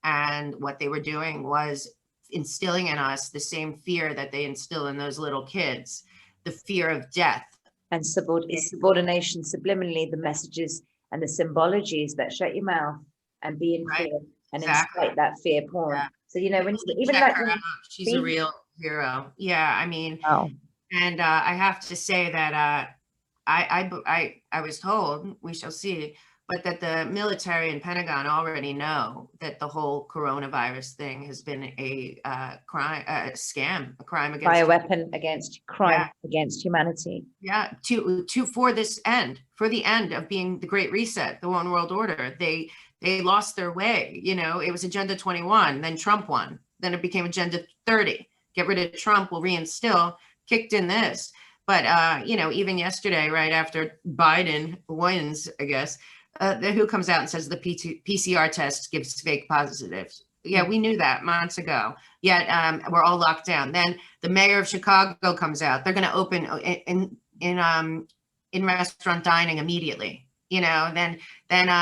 And what they were doing was instilling in us the same fear that they instill in those little kids, the fear of death. And subordination, subliminally, the messages and the symbologies that shut your mouth and be in fear and incite that fear porn. Yeah. So, you know, when even like she's a real hero. Yeah, I mean, and I have to say that I was told, we shall see, but that the military and Pentagon already know that the whole coronavirus thing has been a crime, a scam, a crime against bioweapon against crime against humanity. Yeah, for the end of being the Great Reset, the One World Order. They lost their way. You know, it was Agenda 21, then Trump won, then it became Agenda 30. Get rid of Trump, we'll reinstill. Kicked in this, but you know, even yesterday, right after Biden wins, I guess. Who comes out and says the PCR test gives fake positives? Yeah, we knew that months ago. Yet we're all locked down. Then the mayor of Chicago comes out. They're going to open in restaurant dining immediately. You know, then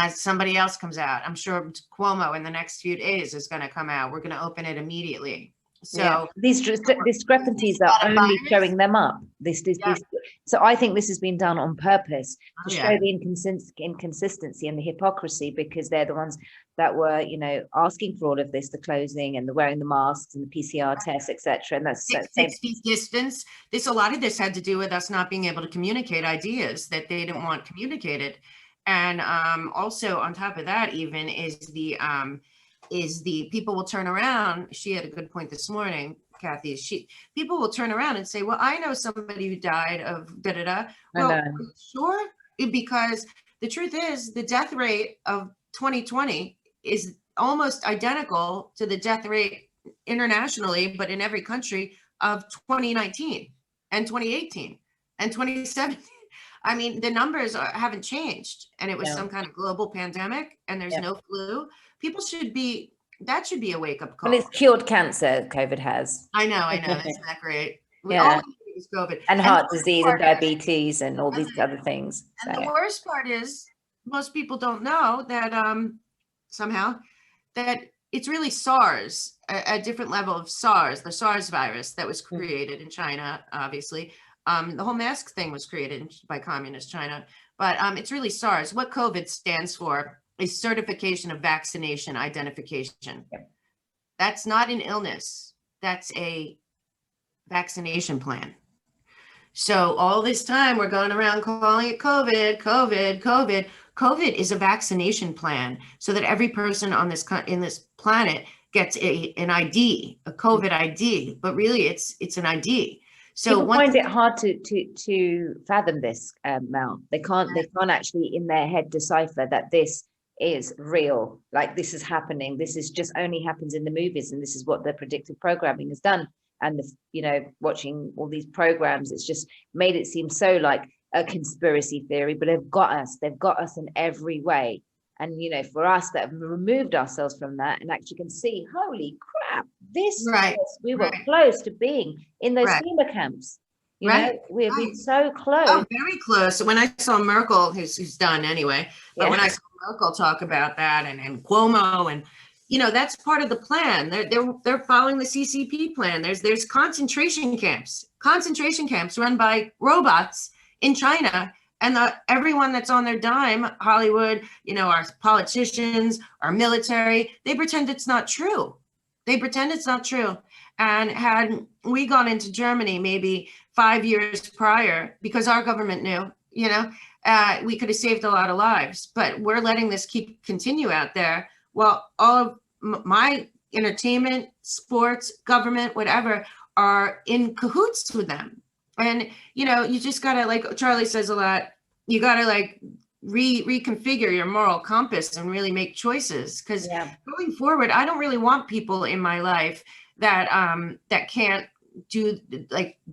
somebody else comes out. I'm sure Cuomo in the next few days is going to come out. We're going to open it immediately. So these discrepancies are only showing them up. So I think this has been done on purpose to show the inconsistency and the hypocrisy, because they're the ones that were, you know, asking for all of this, the closing and the wearing the masks and the PCR tests, etc. And that's 6 feet distance. A lot of this had to do with us not being able to communicate ideas that they didn't want communicated. And also on top of that, even is the people will turn around. She had a good point this morning, Kathy. People will turn around and say, well, I know somebody who died of da-da-da. Well, sure, because the truth is the death rate of 2020 is almost identical to the death rate internationally, but in every country, of 2019 and 2018 and 2017. I mean, the numbers haven't changed, and it was some kind of global pandemic, and there's no flu. People that should be a wake-up call. Well, it's cured cancer, COVID has. I know, that's not great. All we need is COVID. And heart disease and diabetes and all these other things. And the worst part is, most people don't know that somehow, that it's really SARS, a different level of SARS, the SARS virus that was created in China, obviously. The whole mask thing was created by communist China, but it's really SARS. What COVID stands for is certification of vaccination identification. That's not an illness. That's a vaccination plan. So all this time we're going around calling it COVID, COVID, COVID. COVID is a vaccination plan so that every person on this planet gets an ID, a COVID ID, but really it's an ID. So people find it hard to fathom this, Mel. They can't actually in their head decipher that this is real. Like, this is happening. This is just only happens in the movies, and this is what the predictive programming has done. And the, you know, watching all these programs, it's just made it seem so like a conspiracy theory. But they've got us in every way. And, you know, for us that have removed ourselves from that and actually can see, holy crap, this we were close to being in those FEMA camps. You know, we've been so close. Oh, very close. When I saw Merkel, who's done anyway, but when I saw Merkel talk about that and Cuomo, and, you know, that's part of the plan. They're following the CCP plan. There's concentration camps run by robots in China. And everyone that's on their dime, Hollywood, you know, our politicians, our military, they pretend it's not true. And had we gone into Germany maybe 5 years prior, because our government knew, you know, we could have saved a lot of lives. But we're letting this continue out there. Well, all of my entertainment, sports, government, whatever, are in cahoots with them. And, you know, you just gotta, like Charlie says a lot, you gotta like reconfigure your moral compass and really make choices. Because going forward, I don't really want people in my life that that can't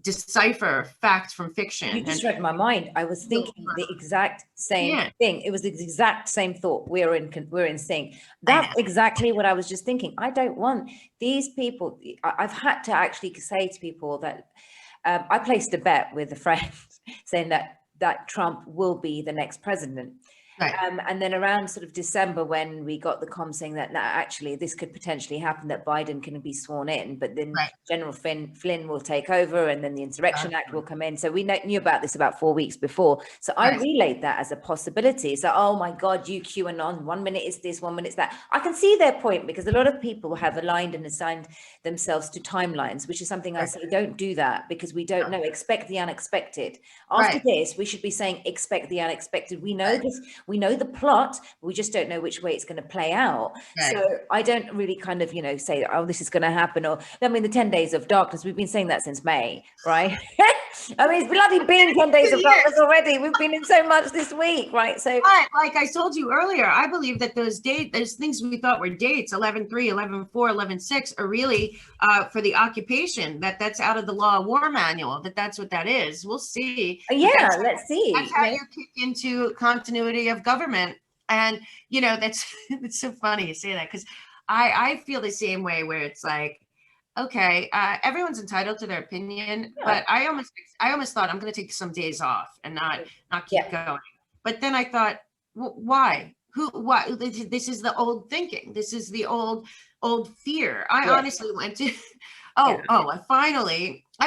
decipher fact from fiction. You just read my mind. I was thinking the exact same thing. It was the exact same thought. We're in sync. That's exactly what I was just thinking. I don't want these people. I've had to actually say to people that I placed a bet with a friend saying that Trump will be the next president. Right. And then around sort of December, when we got the comm saying that, no, actually, this could potentially happen, that Biden can be sworn in, but then General Flynn will take over, and then the Insurrection Act will come in. So we knew about this about 4 weeks before. So I relayed that as a possibility. So, oh my God, you QAnon, 1 minute it's this, 1 minute it's that. I can see their point, because a lot of people have aligned and assigned themselves to timelines, which is something I say, don't do that, because we don't know. Expect the unexpected. After this, we should be saying, expect the unexpected. We know this. We know the plot, we just don't know which way it's going to play out. So I don't really kind of, you know, say, oh, this is going to happen. Or, I mean, the 10 days of darkness, we've been saying that since May, right? I mean, it's bloody been 10 days of darkness already. We've been in so much this week, right? So, like I told you earlier, I believe that those things we thought were dates, 11/3, 11/4, 11/6, are really for the occupation. That's out of the law of war manual. That's what that is. We'll see. Yeah, let's see. That's how you kick into continuity of government. And, you know, it's so funny you say that, because I feel the same way, where it's like, okay, everyone's entitled to their opinion, but I almost thought I'm going to take some days off and not keep going. But then I thought, why? Why? This is the old thinking. This is the old fear. I honestly went to, I've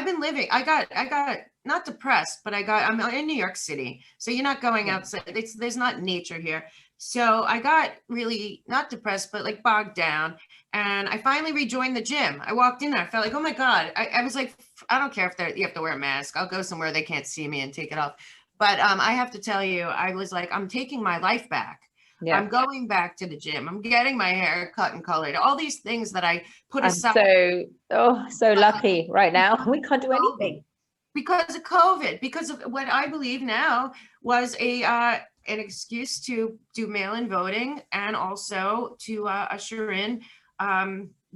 been living, I got not depressed, but I'm in New York City. So you're not going outside. There's not nature here. So I got really not depressed, but like bogged down. And I finally rejoined the gym. I walked in there. I felt like, oh my God. I was like, I don't care if you have to wear a mask. I'll go somewhere they can't see me and take it off. But I have to tell you, I was like, I'm taking my life back. Yeah. I'm going back to the gym. I'm getting my hair cut and colored. All these things that I put aside. So lucky right now. We can't do anything. Because of COVID, because of what I believe now was an excuse to do mail-in voting, and also to usher in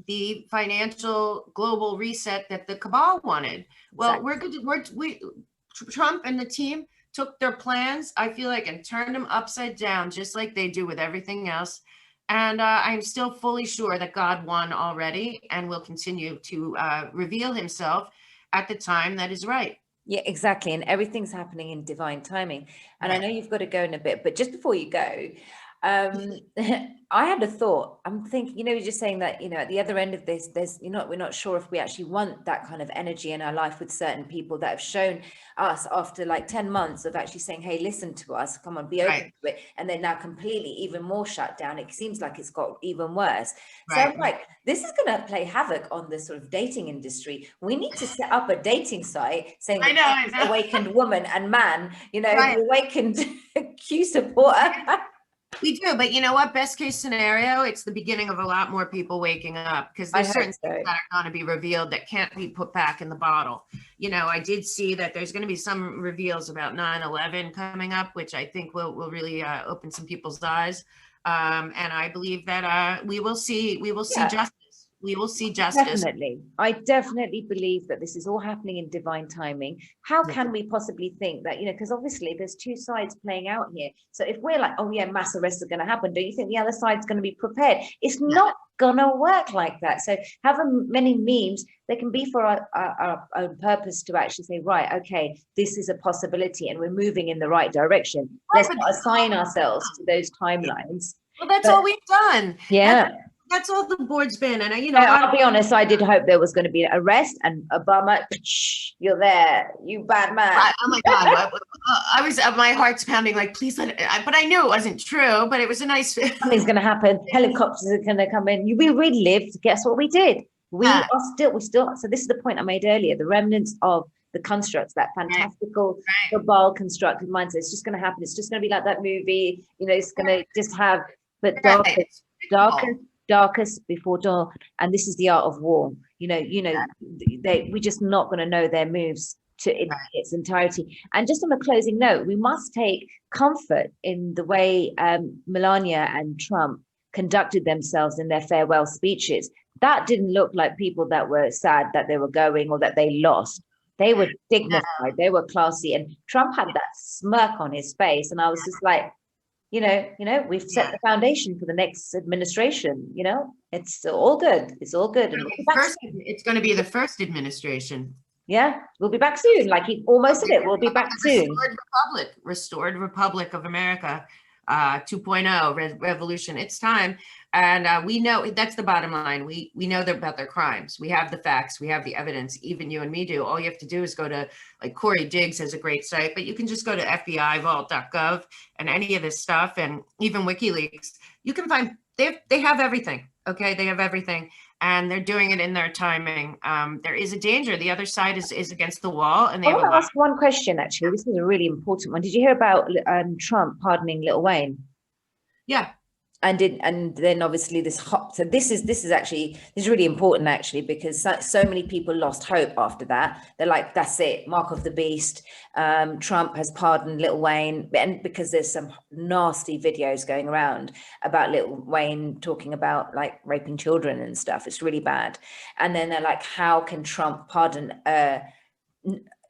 the financial global reset that the cabal wanted. Well, Trump and the team took their plans, I feel like, and turned them upside down, just like they do with everything else. And I'm still fully sure that God won already and will continue to reveal himself at the time that is right. Yeah, exactly. And everything's happening in divine timing. And I know you've got to go in a bit, but just before you go, I had a thought. I'm thinking, you know, you're just saying that, you know, at the other end of this, we're not sure if we actually want that kind of energy in our life with certain people that have shown us after like 10 months of actually saying, hey, listen to us, come on, be open to it. And they're now completely even more shut down. It seems like it's got even worse. So I'm like, this is going to play havoc on the sort of dating industry. We need to set up a dating site saying the awakened woman and man, you know, the awakened Q supporter. We do, but you know what? Best case scenario, it's the beginning of a lot more people waking up, because I there's hope certain so. things that are going to be revealed that can't be put back in the bottle. You know, I did see that there's going to be some reveals about 9/11 coming up, which I think will really open some people's eyes. And I believe that we will see Yeah. justice. We will see justice. Definitely. I definitely believe that this is all happening in divine timing. How can we possibly think that, because obviously there's two sides playing out here. So if we're like, oh yeah, mass arrests are going to happen, don't you think the other side's going to be prepared? It's not going to work like that. So however many memes, they can be for our own purpose to actually say, right, okay, this is a possibility and we're moving in the right direction. Let's not assign ourselves to those timelines. Well, that's all we've done. Yeah. That's all the board's been. And I'll be honest, I did hope there was going to be an arrest and Obama, you're there, you bad man. Oh my God. I was, my heart's pounding like, please let it, but I knew it wasn't true, but it was a nice. Something's going to happen. Helicopters are going to come in. We relived. Guess what we did? We still, so this is the point I made earlier, the remnants of the constructs, that fantastical, cabal constructed mindset. It's just going to happen. It's just going to be like that movie, it's going to just have, but darkest before dawn, and this is the art of war. We're just not going to know their moves to its entirety. And just on a closing note, we must take comfort in the way Melania and Trump conducted themselves in their farewell speeches. That didn't look like people that were sad that they were going or that they lost. They were dignified, they were classy, and Trump had that smirk on his face, and I was just like, we've set the foundation for the next administration. It's all good. It's all good. It's going to be the first administration. Yeah, we'll be back soon. Like he almost said it. We'll be back soon. Restored Republic of America, 2.0 revolution. It's time. And we know that's the bottom line. We know about their crimes. We have the facts. We have the evidence. Even you and me do. All you have to do is go to, like, Corey Diggs has a great site, but you can just go to FBIvault.gov and any of this stuff, and even WikiLeaks. You can find they have everything. Okay, they have everything, and they're doing it in their timing. There is a danger. The other side is against the wall, and they I want to ask one question. Actually, this is a really important one. Did you hear about Trump pardoning Lil Wayne? Yeah. And then obviously so this is really important, actually, because so many people lost hope after that. They're like, that's it, mark of the beast. Trump has pardoned Lil Wayne, and because there's some nasty videos going around about Lil Wayne talking about like raping children and stuff. It's really bad. And then they're like, how can Trump pardon a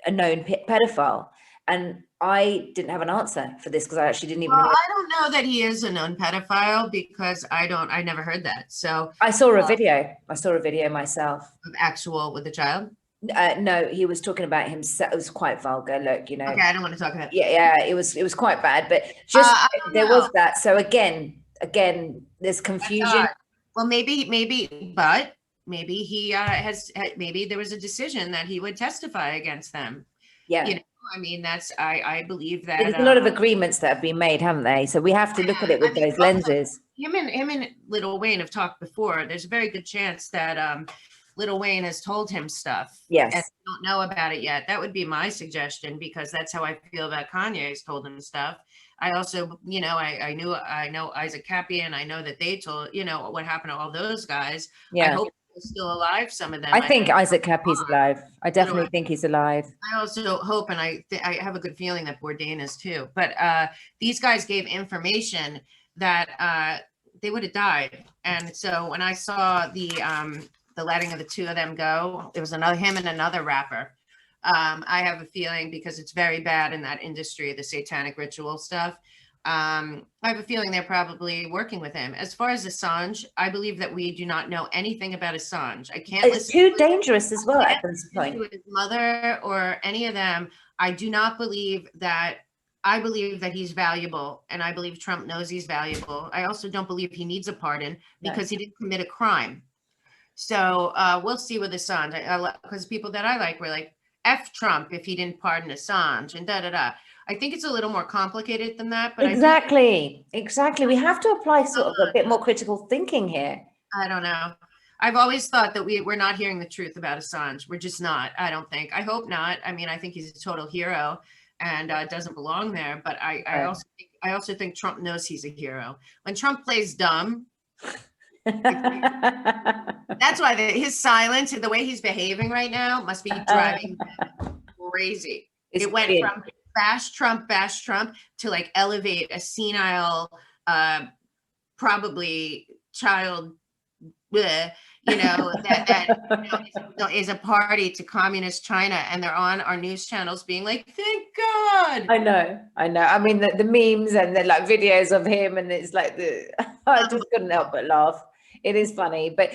known pedophile? And I didn't have an answer for this because I actually didn't even know. I don't know that he is a known pedophile, because I never heard that. So I saw a video. I saw a video myself. With a child? No, he was talking about himself. It was quite vulgar. Look, Okay, I don't want to talk about it. Yeah, it was quite bad, but just there was that. So again, there's confusion. Well, maybe he maybe there was a decision that he would testify against them. Yeah. I mean, I believe that there's a lot of agreements that have been made, haven't they? So we have to look at it with those lenses. Him and Lil Wayne have talked before. There's a very good chance that Lil Wayne has told him stuff. Yes. And we don't know about it yet. That would be my suggestion, because that's how I feel about Kanye's told him stuff. I also, I know Isaac Cappy, and I know that they told, what happened to all those guys. Yeah. I hope they're still alive, some of them. I think Isaac Cappy's alive. I definitely think he's alive. I also hope, and I have a good feeling that Bourdain is too. But these guys gave information that they would have died. And so when I saw the letting of the two of them go, it was him and another rapper. I have a feeling, because it's very bad in that industry, the satanic ritual stuff. I have a feeling they're probably working with him. As far as Assange, I believe that we do not know anything about Assange. I can't. It's too dangerous as well at this point. His mother or any of them. I do not believe that. I believe that he's valuable, and I believe Trump knows he's valuable. I also don't believe he needs a pardon, because he didn't commit a crime. So we'll see with Assange, because people that I like were like, F Trump if he didn't pardon Assange and da-da-da. I think it's a little more complicated than that. But exactly. We have to apply sort of a bit more critical thinking here. I don't know. I've always thought that we're not hearing the truth about Assange. We're just not. I don't think. I hope not. I mean, I think he's a total hero and doesn't belong there. But I also think I also think Trump knows he's a hero. When Trump plays dumb, that's why his silence and the way he's behaving right now must be driving crazy. It went from bash Trump to like elevate a senile, probably child, that is a party to communist China, and they're on our news channels being like, thank God. I know. I mean, the memes and the like videos of him, and it's like I just couldn't help but laugh. It is funny, but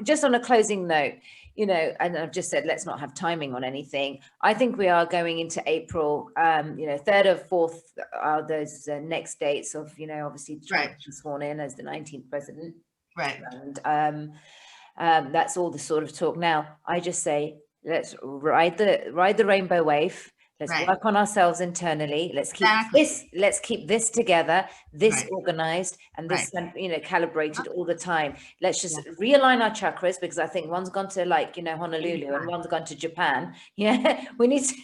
just on a closing note, and I've just said let's not have timing on anything. I think we are going into April. 3rd or 4th are those next dates of obviously Trump was sworn in as the 19th president. Right. And that's all the sort of talk now. I just say let's ride the rainbow wave. Let's work on ourselves internally. Let's keep this together, organized, and this calibrated all the time. Let's just realign our chakras, because I think one's gone to Honolulu and one's gone to Japan. Yeah, we need to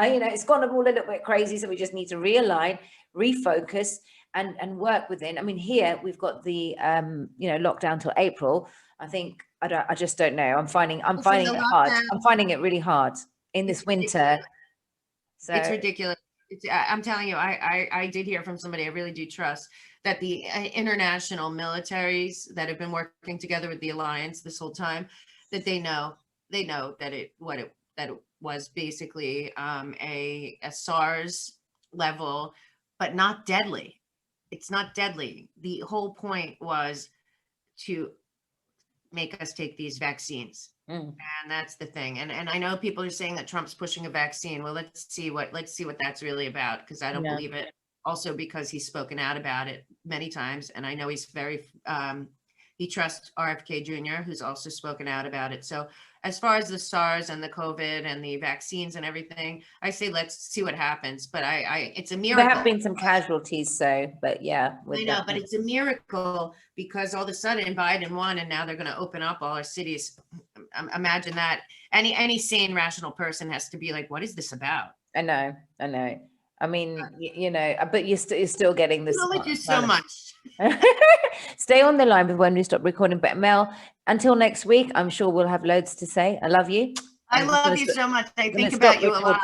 it's gone all a little bit crazy, so we just need to realign, refocus, and work within. I mean, here we've got the lockdown till April. I think I just don't know. I'm finding it hard. I'm finding it really hard in this winter. So it's ridiculous. I'm telling you, I did hear from somebody I really do trust that the international militaries that have been working together with the alliance this whole time, that they know that it was basically a SARS level, but not deadly. It's not deadly. The whole point was to make us take these vaccines. And that's the thing. And I know people are saying that Trump's pushing a vaccine. Well, let's see what that's really about, because I don't believe it. Also because he's spoken out about it many times, and I know he's very he trusts RFK Jr., who's also spoken out about it. So as far as the SARS and the COVID and the vaccines and everything, I say let's see what happens. But it's a miracle. There have been some casualties, but yeah. I know, but it's a miracle because all of a sudden Biden won, and now they're going to open up all our cities. Imagine that. Any sane, rational person has to be like, what is this about? I know. I mean, but you're still getting this. Thank you so much. Stay on the line when we stop recording. But Mel, until next week, I'm sure we'll have loads to say. I love you. I love you so much. I think about you a lot.